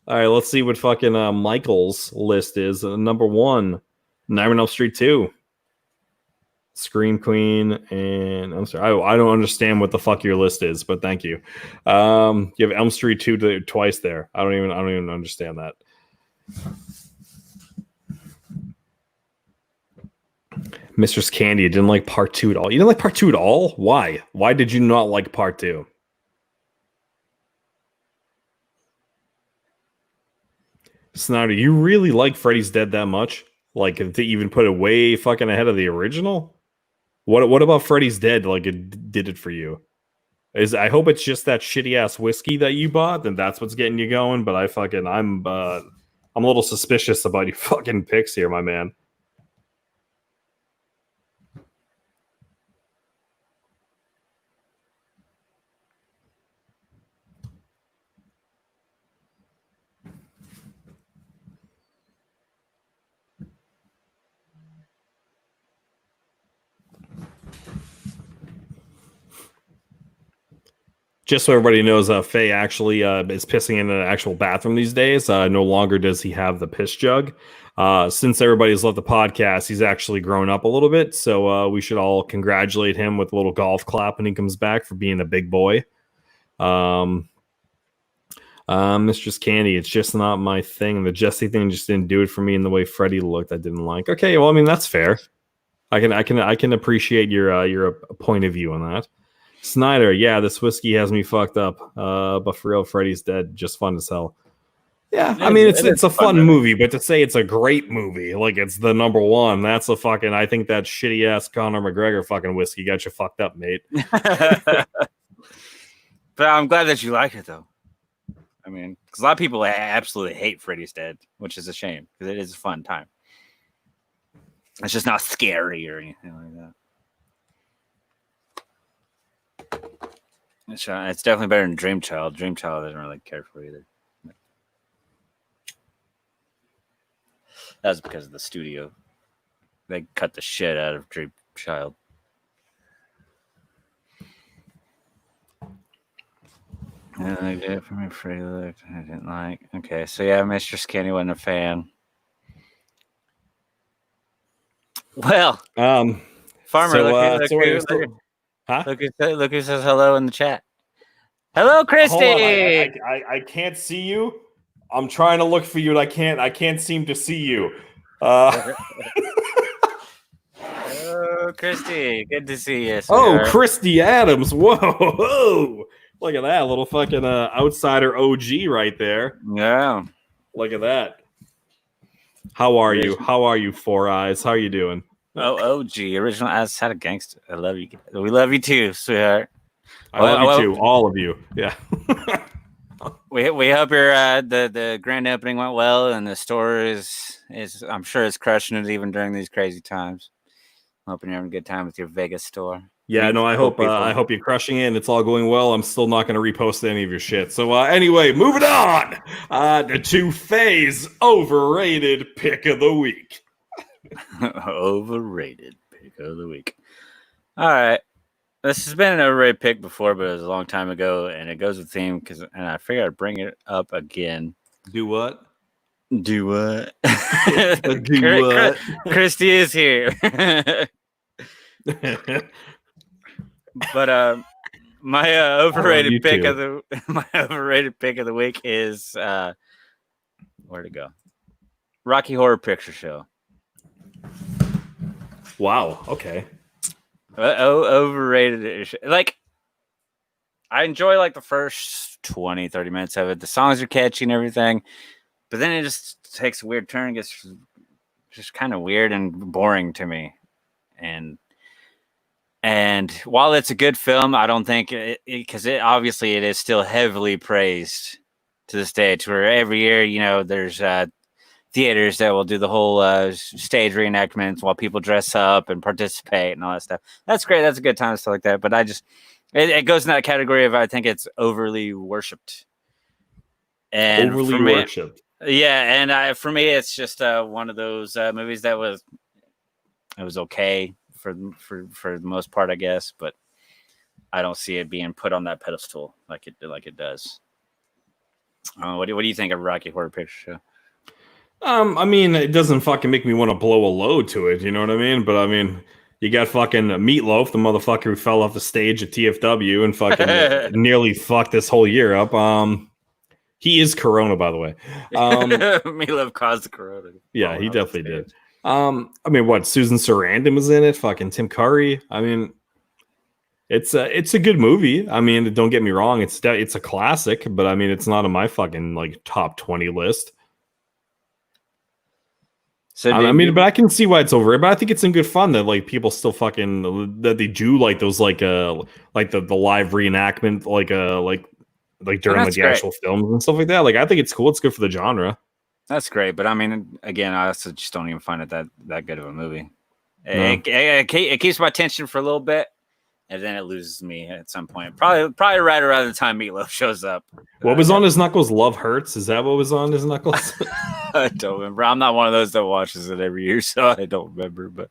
All right, let's see what fucking Michael's list is. Number 1, Nightmare on Elm Street 2. Scream Queen, and I'm sorry, I don't understand what the fuck your list is, but thank you. You have Elm Street 2 twice there. I don't even understand that. Mistress Candy, you didn't like part 2 at all. You didn't like part 2 at all? Why? Why did you not like part 2? Snyder, you really like Freddy's Dead that much? Like to even put it way fucking ahead of the original? What about Freddy's Dead? Like it did it for you? I hope it's just that shitty ass whiskey that you bought, and that's what's getting you going. But I'm a little suspicious about your fucking picks here, my man. Just so everybody knows, Faye actually is pissing in an actual bathroom these days. No longer does he have the piss jug. Since everybody's left the podcast, he's actually grown up a little bit. So we should all congratulate him with a little golf clap when he comes back for being a big boy. Mistress Candy, it's just not my thing. The Jesse thing just didn't do it for me in the way Freddy looked. I didn't like. Okay, well, I mean, that's fair. I can appreciate your point of view on that. Snyder, yeah, this whiskey has me fucked up. But for real, Freddy's Dead, just fun as hell. Yeah, I mean, it's a fun movie, but to say it's a great movie, like it's the number 1, that's a fucking. I think that shitty ass Conor McGregor fucking whiskey got you fucked up, mate. But I'm glad that you like it, though. I mean, because a lot of people absolutely hate Freddy's Dead, which is a shame because it is a fun time. It's just not scary or anything like that. It's definitely better than Dream Child. Dream Child doesn't really care for either. That was because of the studio. They cut the shit out of Dream Child. And I did it for me. Freddy looked. I didn't like. Okay, so yeah, Mr. Skinny wasn't a fan. Well, So, Farmer, look who says hello in the chat. Hello, Christy. Hold on, I can't see you. I'm trying to look for you, and I can't seem to see you. Oh, Christy, good to see you. Oh, Christy Adams. Whoa. Look at that little fucking outsider OG right there. Yeah. Look at that. How are you? How are you, Four Eyes? How are you doing? Oh, OG, original outsider gangster. I love you. We love you too, sweetheart. I love you too, all of you. Yeah. We hope your the grand opening went well, and the store is I'm sure it's crushing it even during these crazy times. I'm hoping you're having a good time with your Vegas store. Yeah, no, I hope you're crushing it and it's all going well. I'm still not going to repost any of your shit. So anyway, moving on to Faye's overrated pick of the week. Overrated pick of the week. All right. This has been an overrated pick before, but it was a long time ago, and it goes with theme and I figured I'd bring it up again. Do what? Do what? Do what? Christy is here. But my overrated pick of the week is where'd it go? Rocky Horror Picture Show. Wow. Okay. Overrated. Like, I enjoy like the first 20, 30 minutes of it. The songs are catchy and everything, but then it just takes a weird turn. Gets just kind of weird and boring to me. And while it's a good film, I don't think because it obviously it is still heavily praised to this day. To where every year, you know, there's theaters that will do the whole stage reenactments while people dress up and participate and all that stuff. That's great. That's a good time and stuff like that. But I just it goes in that category of I think it's overly worshipped. And overly worshipped. Yeah, and for me, it's just one of those movies that was okay for the most part, I guess, but I don't see it being put on that pedestal like it does. What do you think of Rocky Horror Picture Show? I mean, it doesn't fucking make me want to blow a load to it, you know what I mean? But I mean, you got fucking Meatloaf, the motherfucker who fell off the stage at TFW and fucking nearly fucked this whole year up. He is Corona, by the way. Meatloaf caused the Corona. Yeah, he definitely did. I mean, what? Susan Sarandon was in it. Fucking Tim Curry. I mean, it's a good movie. I mean, don't get me wrong. It's a classic, but I mean, it's not on my fucking like top 20 list. So I mean, but I can see why it's over. But I think it's in good fun that like people still fucking that they do like those like the live reenactment like during like the actual films and stuff like that. Like I think it's cool. It's good for the genre. That's great, but I mean, again, I also just don't even find it that good of a movie. No. It keeps my attention for a little bit, and then it loses me at some point. Probably right around the time Meatloaf shows up. What was on his knuckles? Love Hurts? Is that what was on his knuckles? I don't remember. I'm not one of those that watches it every year, so I don't remember. But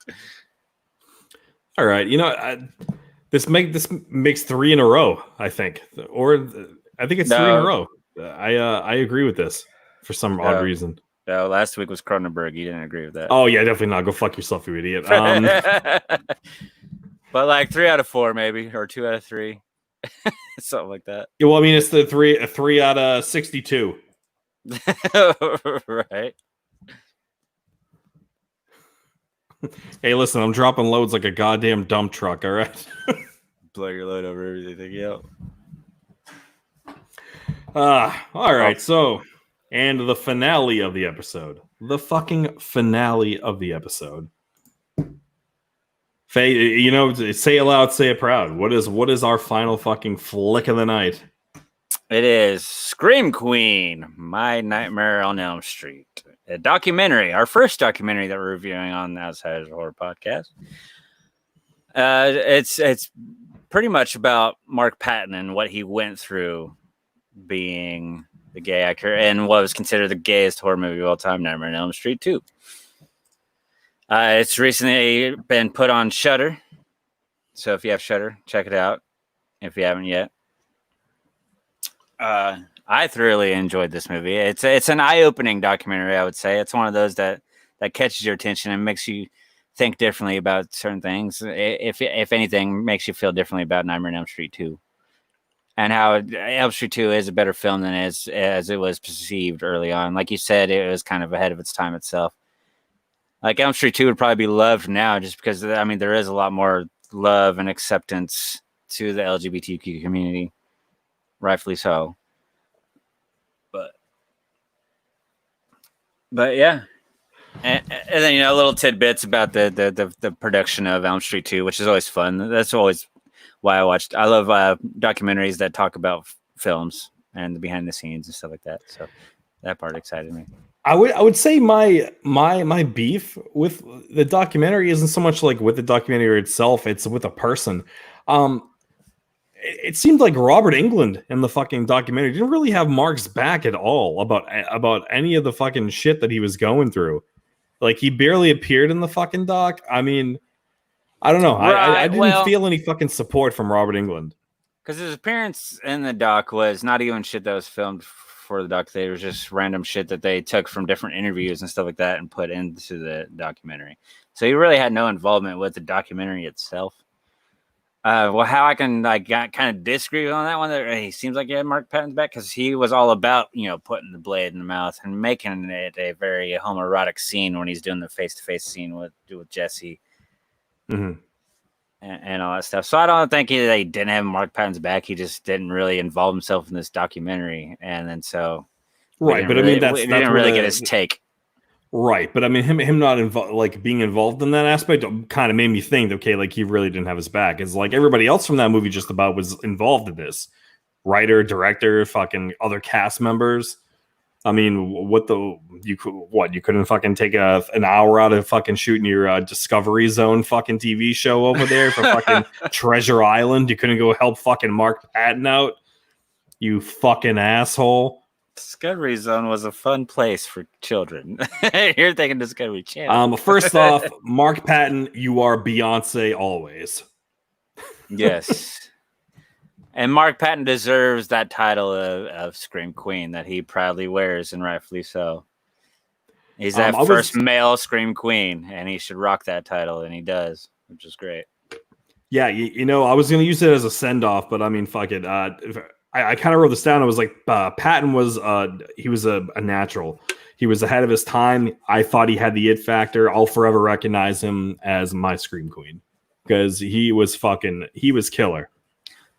all right, you know, this makes 3 in a row. I think, or I think it's 3 in a row. I agree with this for some odd reason. No, last week was Cronenberg. You didn't agree with that. Oh yeah, definitely not. Go fuck yourself, you idiot. But like 3 out of 4, maybe, or 2 out of 3, something like that. Yeah, well, I mean, it's the 3 out of 62. Right. Hey, listen, I'm dropping loads like a goddamn dump truck. All right. Blow your load over everything. Yep. All right. So, and the finale of the episode. The fucking finale of the episode. Faye, you know, say it loud, say it proud. What is our final fucking flick of the night? It is Scream Queen, My Nightmare on Elm Street. A documentary, our first documentary that we're reviewing on the Outsiders Horror Podcast. It's pretty much about Mark Patton and what he went through being the gay actor and what was considered the gayest horror movie of all time, Nightmare on Elm Street 2. It's recently been put on Shudder. So if you have Shudder, check it out if you haven't yet. I thoroughly enjoyed this movie. It's an eye-opening documentary, I would say. It's one of those that catches your attention and makes you think differently about certain things. If anything, makes you feel differently about Nightmare on Elm Street 2. And how Elm Street 2 is a better film than as it was perceived early on. Like you said, it was kind of ahead of its time itself. Like Elm Street 2 would probably be loved now just because, I mean, there is a lot more love and acceptance to the LGBTQ community. Rightfully so. But yeah. And then, you know, little tidbits about the production of Elm Street 2, which is always fun. That's always why I love documentaries that talk about films and the behind the scenes and stuff like that. So that part excited me. I would say my beef with the documentary isn't so much like with the documentary itself, it's with a person. It seemed like Robert Englund in the fucking documentary didn't really have Mark's back at all about any of the fucking shit that he was going through. Like he barely appeared in the fucking doc. I mean, I don't know. Right, I didn't feel any fucking support from Robert Englund. Because his appearance in the doc was not even shit that was filmed for the doc. They was just random shit that they took from different interviews and stuff like that and put into the documentary. So he really had no involvement with the documentary itself. Well, how I can kind of disagree on that one. He seems like he had Mark Patton's back because he was all about, you know, putting the blade in the mouth and making it a very homoerotic scene when he's doing the face-to-face scene with Jesse. Mm-hmm. And all that stuff. So I don't think he didn't have Mark Patton's back. He just didn't really involve himself in this documentary. And then so... Right, but really, I mean, that's... We didn't really get his take. Right, but I mean, him not being involved in that aspect kind of made me think, okay, like he really didn't have his back. It's like everybody else from that movie just about was involved in this. Writer, director, fucking other cast members. I mean, you couldn't fucking take an hour out of fucking shooting your Discovery Zone fucking TV show over there for fucking Treasure Island. You couldn't go help fucking Mark Patton out, you fucking asshole. Discovery Zone was a fun place for children. You're thinking Discovery Channel. First off, Mark Patton, you are Beyonce always. Yes. And Mark Patton deserves that title of Scream Queen that he proudly wears, and rightfully so. He's that first male Scream Queen, and he should rock that title, and he does, which is great. Yeah, you know, I was going to use it as a send-off, but I mean, fuck it. I kind of wrote this down. I was like, Patton was he was a natural. He was ahead of his time. I thought he had the it factor. I'll forever recognize him as my Scream Queen because he was killer.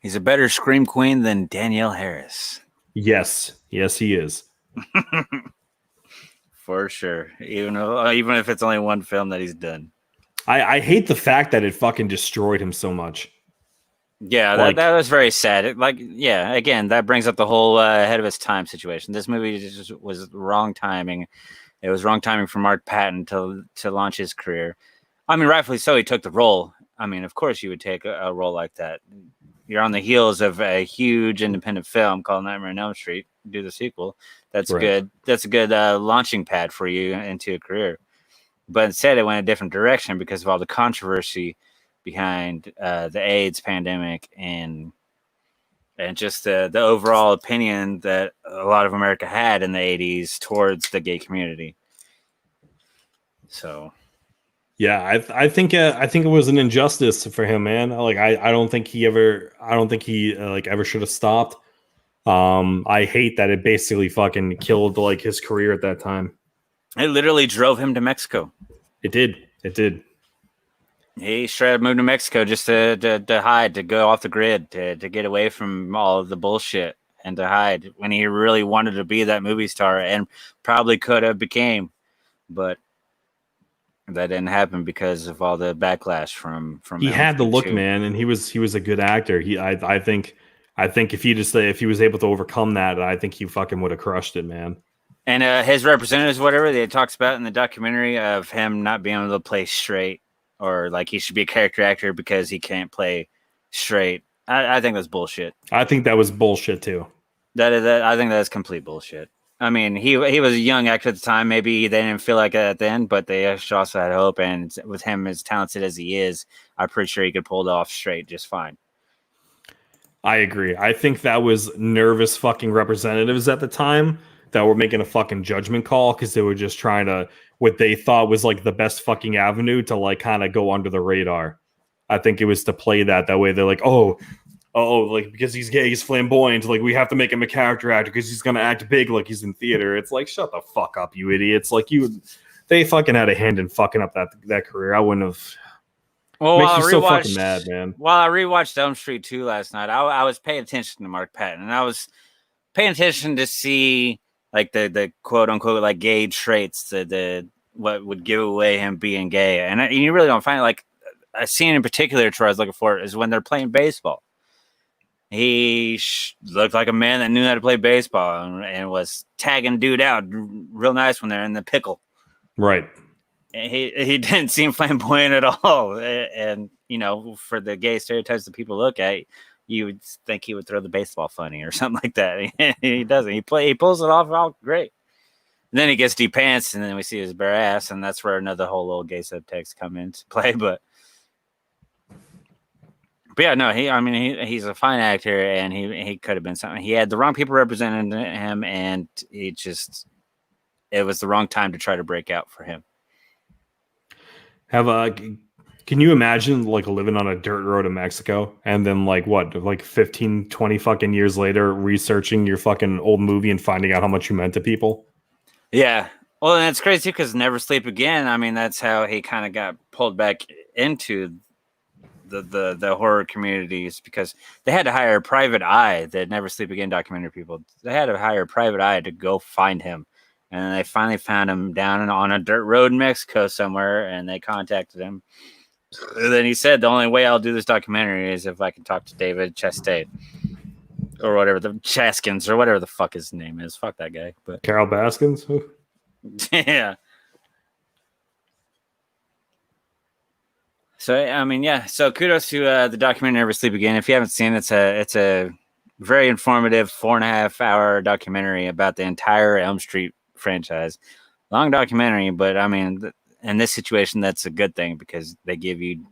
He's a better Scream Queen than Danielle Harris. Yes, he is. For sure. Even if it's only one film that he's done. I hate the fact that it fucking destroyed him so much. Yeah, that was very sad. Again, that brings up the whole ahead of his time situation. This movie just was wrong timing. It was wrong timing for Mark Patton to launch his career. I mean, rightfully so, he took the role. I mean, of course you would take a role like that. You're on the heels of a huge independent film called Nightmare on Elm Street. Do the sequel. That's right. Good. That's a good launching pad for you into a career. But instead, it went a different direction because of all the controversy behind the AIDS pandemic and just the overall opinion that a lot of America had in the 80s towards the gay community. So, yeah, I think it was an injustice for him, man. Like I don't think he ever should have stopped. I hate that it basically fucking killed like his career at that time. It literally drove him to Mexico. It did. He straight up moved to Mexico just to hide, to go off the grid, to get away from all of the bullshit and to hide when he really wanted to be that movie star and probably could have became, but that didn't happen because of all the backlash from he had the look, man, and he was a good actor. I think if he was able to overcome that, I think he fucking would have crushed it, man. And his representatives, whatever they talks about in the documentary of him not being able to play straight or like he should be a character actor because he can't play straight. I think that's bullshit. I think that was bullshit too. I think that's complete bullshit. I mean, he was a young actor at the time. Maybe they didn't feel like it then, but they also had hope. And with him as talented as he is, I'm pretty sure he could pull it off straight just fine. I agree. I think that was nervous fucking representatives at the time that were making a fucking judgment call because they were just trying to what they thought was like the best fucking avenue to like kind of go under the radar. I think it was to play that way. They're like, oh, like because he's gay, he's flamboyant. Like we have to make him a character actor because he's gonna act big like he's in theater. It's like shut the fuck up, you idiots! Like they fucking had a hand in fucking up that career. I wouldn't have. Well, makes me so fucking mad, man. While I rewatched Elm Street 2 last night, I was paying attention to Mark Patton, and I was paying attention to see like the quote unquote like gay traits, the what would give away him being gay, and you really don't find it. Like a scene in particular I was looking for is when they're playing baseball. He looked like a man that knew how to play baseball and was tagging dude out real nice when they're in the pickle. Right. And he didn't seem flamboyant at all. And, you know, for the gay stereotypes that people look at, you would think he would throw the baseball funny or something like that. He doesn't. He pulls it off all great. And then he gets deep pants, and then we see his bare ass, and that's where another whole little gay subtext come into play. But yeah, no, he's a fine actor, and he could have been something. He had the wrong people representing him, and it was the wrong time to try to break out for him. Can you imagine like living on a dirt road in Mexico and then like 15, 20 fucking years later researching your fucking old movie and finding out how much you meant to people? Yeah. Well, and it's crazy because Never Sleep Again, I mean, that's how he kind of got pulled back into the horror communities because they had to hire a private eye, the Never Sleep Again documentary people. They had to hire a private eye to go find him. And they finally found him down on a dirt road in Mexico somewhere, and they contacted him. And then he said, the only way I'll do this documentary is if I can talk to David Chastain or whatever, the Chaskins or whatever the fuck his name is. Fuck that guy. But Carol Baskins? Yeah. So, I mean, yeah. So kudos to the documentary Never Sleep Again. If you haven't seen it, it's a very informative 4.5 hour documentary about the entire Elm Street franchise. Long documentary, but I mean, in this situation, that's a good thing because they give you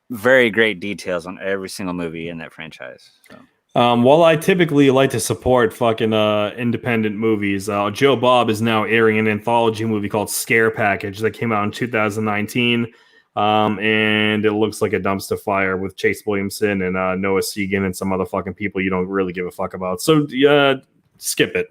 very great details on every single movie in that franchise. So. While I typically like to support fucking independent movies, Joe Bob is now airing an anthology movie called Scare Package that came out in 2019. And it looks like a dumpster fire with Chase Williamson and Noah Segan and some other fucking people you don't really give a fuck about. So skip it.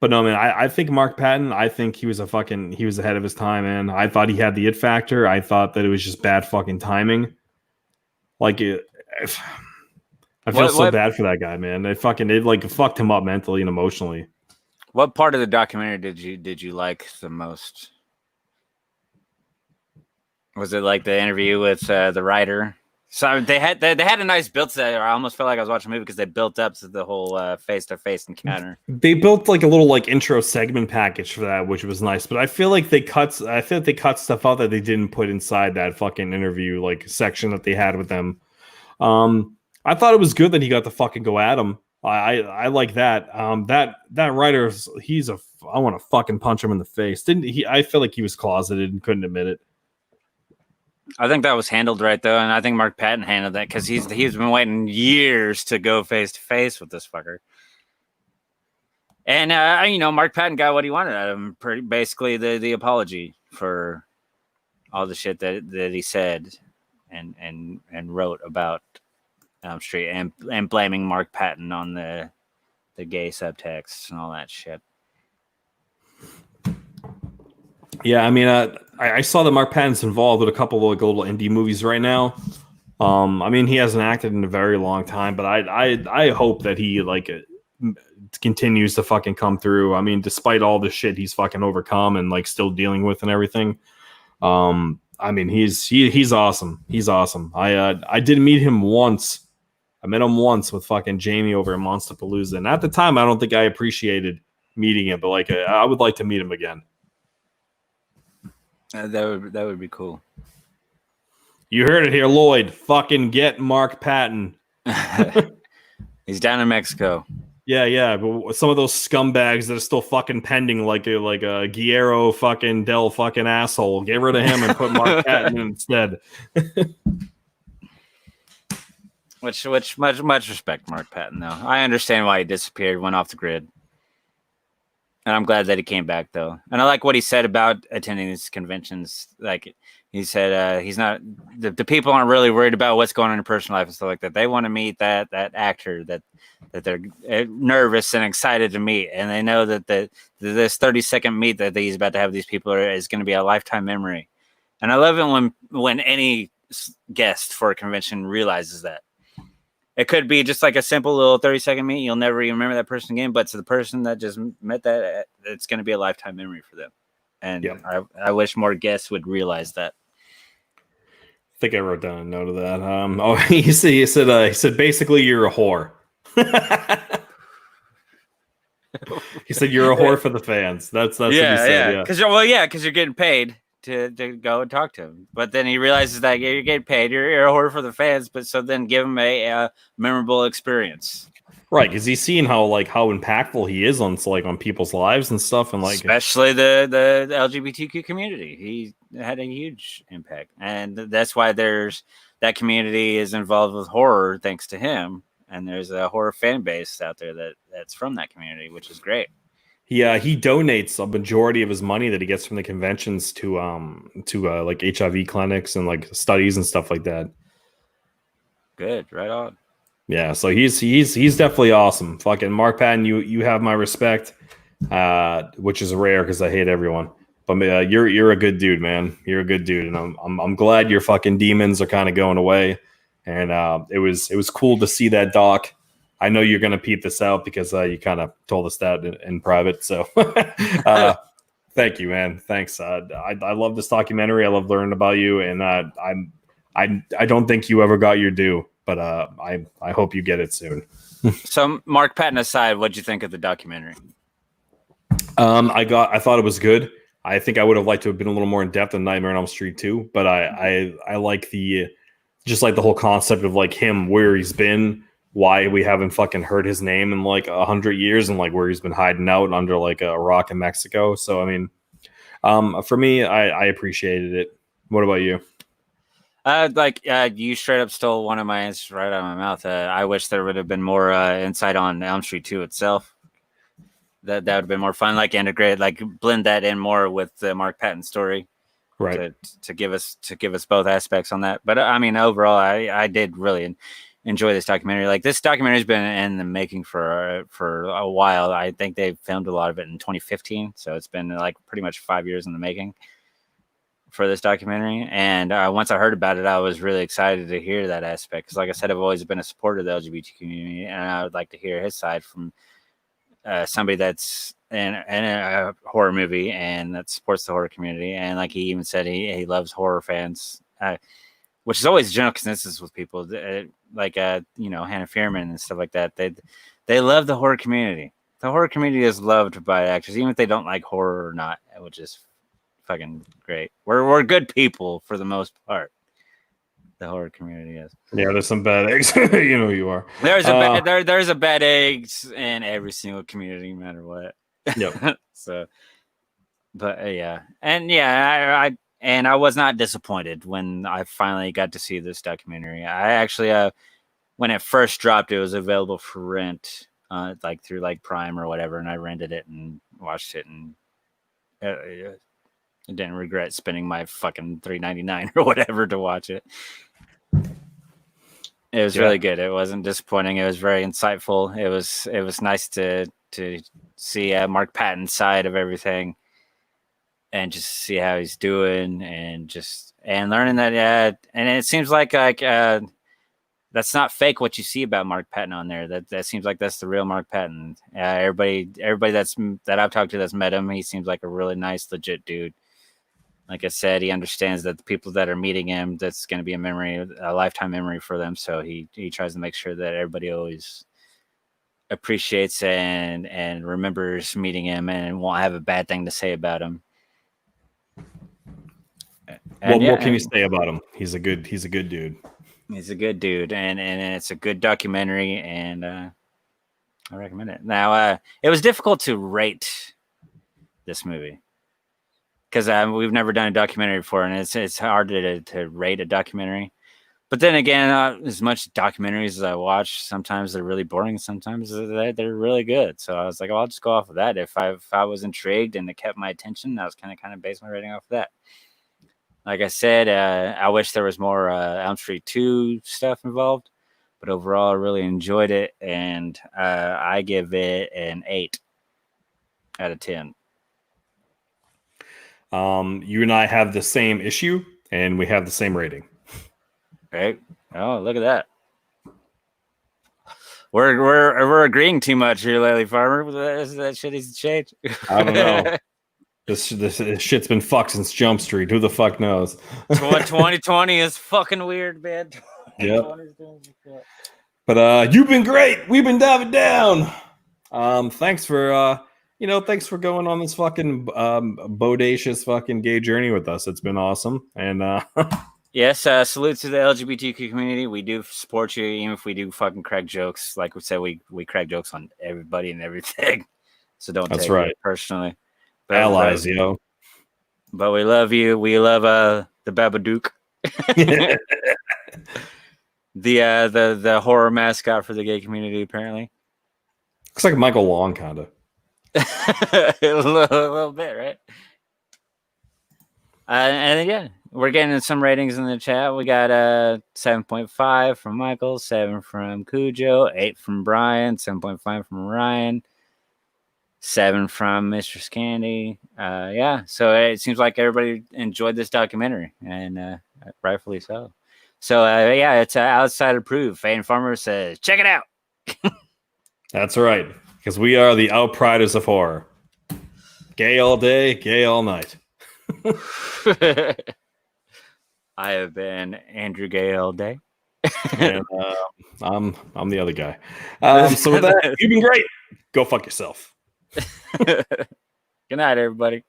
But no, man, I think Mark Patton, I think he was ahead of his time, man. I thought he had the it factor. I thought that it was just bad fucking timing. Like, I feel so bad for that guy, man. It fucked him up mentally and emotionally. What part of the documentary did you like the most? Was it like the interview with the writer? So they had a nice build to that. I almost felt like I was watching a movie because they built up to the whole face-to-face encounter. They built like a little like intro segment package for that, which was nice. But I feel like they cut stuff out that they didn't put inside that fucking interview like section that they had with them. I thought it was good that he got to fucking go at him. I like that. That writer, I want to fucking punch him in the face. Didn't he? I feel like he was closeted and couldn't admit it. I think that was handled right though, and I think Mark Patton handled that because he's been waiting years to go face to face with this fucker. And Mark Patton got what he wanted out of him. Basically, the apology for all the shit that he said and wrote about Elm Street and blaming Mark Patton on the gay subtext and all that shit. Yeah, I mean, I saw that Mark Patton's involved with a couple of like little indie movies right now. I mean, he hasn't acted in a very long time, but I hope that he like continues to fucking come through. I mean, despite all the shit he's fucking overcome and like still dealing with and everything. I mean, he's awesome. He's awesome. I did meet him once. I met him once with fucking Jamie over at Monsterpalooza, and at the time, I don't think I appreciated meeting him, but like I would like to meet him again. That would be cool. You heard it here, Lloyd. Fucking get Mark Patton. He's down in Mexico. Yeah, but some of those scumbags that are still fucking pending, like a Guillermo fucking Del fucking asshole. Get rid of him and put Mark Patton in instead. Which much respect, Mark Patton. Though I understand why he disappeared, went off the grid. And I'm glad that he came back, though. And I like what he said about attending these conventions. Like, he said he's not... The people aren't really worried about what's going on in personal life and stuff like that. They want to meet that actor that they're nervous and excited to meet. And they know that this 30-second meet that he's about to have with these people is going to be a lifetime memory. And I love it when any guest for a convention realizes that. It could be just like a simple little 30-second meet. You'll never even remember that person again. But to the person that just met that, it's going to be a lifetime memory for them. And yep. I wish more guests would realize that. I think I wrote down a note of that. He said basically you're a whore. He said you're a whore for the fans. That's what he said. Yeah, because you're getting paid to go and talk to him. But then he realizes that you're getting paid. You're a whore for the fans. But so then give him a memorable experience. Right, because he's seen how impactful he is on people's lives and stuff, and like especially the LGBTQ community. He had a huge impact, and that's why that community is involved with horror thanks to him. And there's a horror fan base out there that's from that community, which is great. He donates a majority of his money that he gets from the conventions to like HIV clinics and like studies and stuff like that. Good, right on. Yeah, so he's definitely awesome. Fucking Mark Patton, you have my respect, which is rare because I hate everyone. But you're a good dude, man. You're a good dude, and I'm glad your fucking demons are kind of going away. And it was cool to see that doc. I know you're gonna peep this out because you kind of told us that in private. So thank you, man. Thanks. I love this documentary. I love learning about you, and I don't think you ever got your due. But I hope you get it soon. So, Mark Patton aside, what'd you think of the documentary? I thought it was good. I think I would have liked to have been a little more in depth on Nightmare on Elm Street 2, but I like the whole concept of like him, where he's been, why we haven't fucking heard his name in like 100 years, and like where he's been hiding out under like a rock in Mexico. So I mean, For me, I appreciated it. What about you? You straight up stole one of my answers right out of my mouth. I wish there would have been more insight on Elm Street 2 itself. That would have been more fun. Like integrate, like blend that in more with the Mark Patton story, Right. to give us both aspects on that. But I mean, overall, I did really enjoy this documentary. Like this documentary has been in the making for a while. I think they filmed a lot of it in 2015, so it's been like pretty much 5 years in the making for this documentary. And once I heard about it, I was really excited to hear that aspect. Because like I said, I've always been a supporter of the LGBT community, and I would like to hear his side from somebody that's in a horror movie and that supports the horror community. And like he even said, he loves horror fans, which is always a general consensus with people. Like Hannah Fierman and stuff like that. They love the horror community. The horror community is loved by actors, even if they don't like horror or not, which is fucking great. We're good people for the most part. The horror community is. Yeah, there's some bad eggs. You know who you are. There's a bad eggs in every single community, no matter what. Yep. So, but yeah, and yeah, I was not disappointed when I finally got to see this documentary. I actually, when it first dropped, it was available for rent, like through like Prime or whatever, and I rented it and watched it, and I didn't regret spending my fucking $3.99 or whatever to watch it. It was really good. It wasn't disappointing. It was very insightful. It was nice to see Mark Patton's side of everything, and just see how he's doing, and learning that. And it seems like that's not fake what you see about Mark Patton on there. That seems like that's the real Mark Patton. Everybody that I've talked to that's met him, he seems like a really nice, legit dude. Like I said, he understands that the people that are meeting him, that's going to be a lifetime memory for them. So he tries to make sure that everybody always appreciates and remembers meeting him and won't have a bad thing to say about him. What more can you say about him? He's a good dude. He's a good dude, and it's a good documentary, and I recommend it. Now, it was difficult to rate this movie, because we've never done a documentary before, and it's hard to rate a documentary. But then again, as much documentaries as I watch, sometimes they're really boring, sometimes they're really good. So I was like, I'll just go off of that. If I was intrigued and it kept my attention, I was kind of base my rating off of that. Like I said, I wish there was more Elm Street 2 stuff involved, but overall, I really enjoyed it, and I give it an 8 out of 10. You and I have the same issue, and we have the same rating. Right? Oh, look at that. We're agreeing too much here lately, Farmer. That shit needs to change. I don't know. This shit's been fucked since Jump Street. Who the fuck knows? 2020 is fucking weird, man. Yep. But you've been great. We've been diving down. Thanks for thanks for going on this fucking bodacious fucking gay journey with us. It's been awesome. And yes, salute to the LGBTQ community. We do support you, even if we do fucking crack jokes. Like we said, we crack jokes on everybody and everything. So don't take it personally. But, allies, yo. But we love you. We love the Babadook. the horror mascot for the gay community, apparently. Looks like Michael Long, kind of. a little bit, right? And yeah, we're getting some ratings in the chat. We got 7.5 from Michael, 7 from Cujo, 8 from Brian, 7.5 from Ryan, 7 from Mr. Candy. Yeah, so it seems like everybody enjoyed this documentary, and rightfully so. So yeah, it's outside approved. Fane Farmer says, check it out. That's right, because we are the outpriders of horror. Gay all day, gay all night. I have been Andrew Gay all day. And, I'm the other guy. So with that, you've been great. Go fuck yourself. Good night, everybody.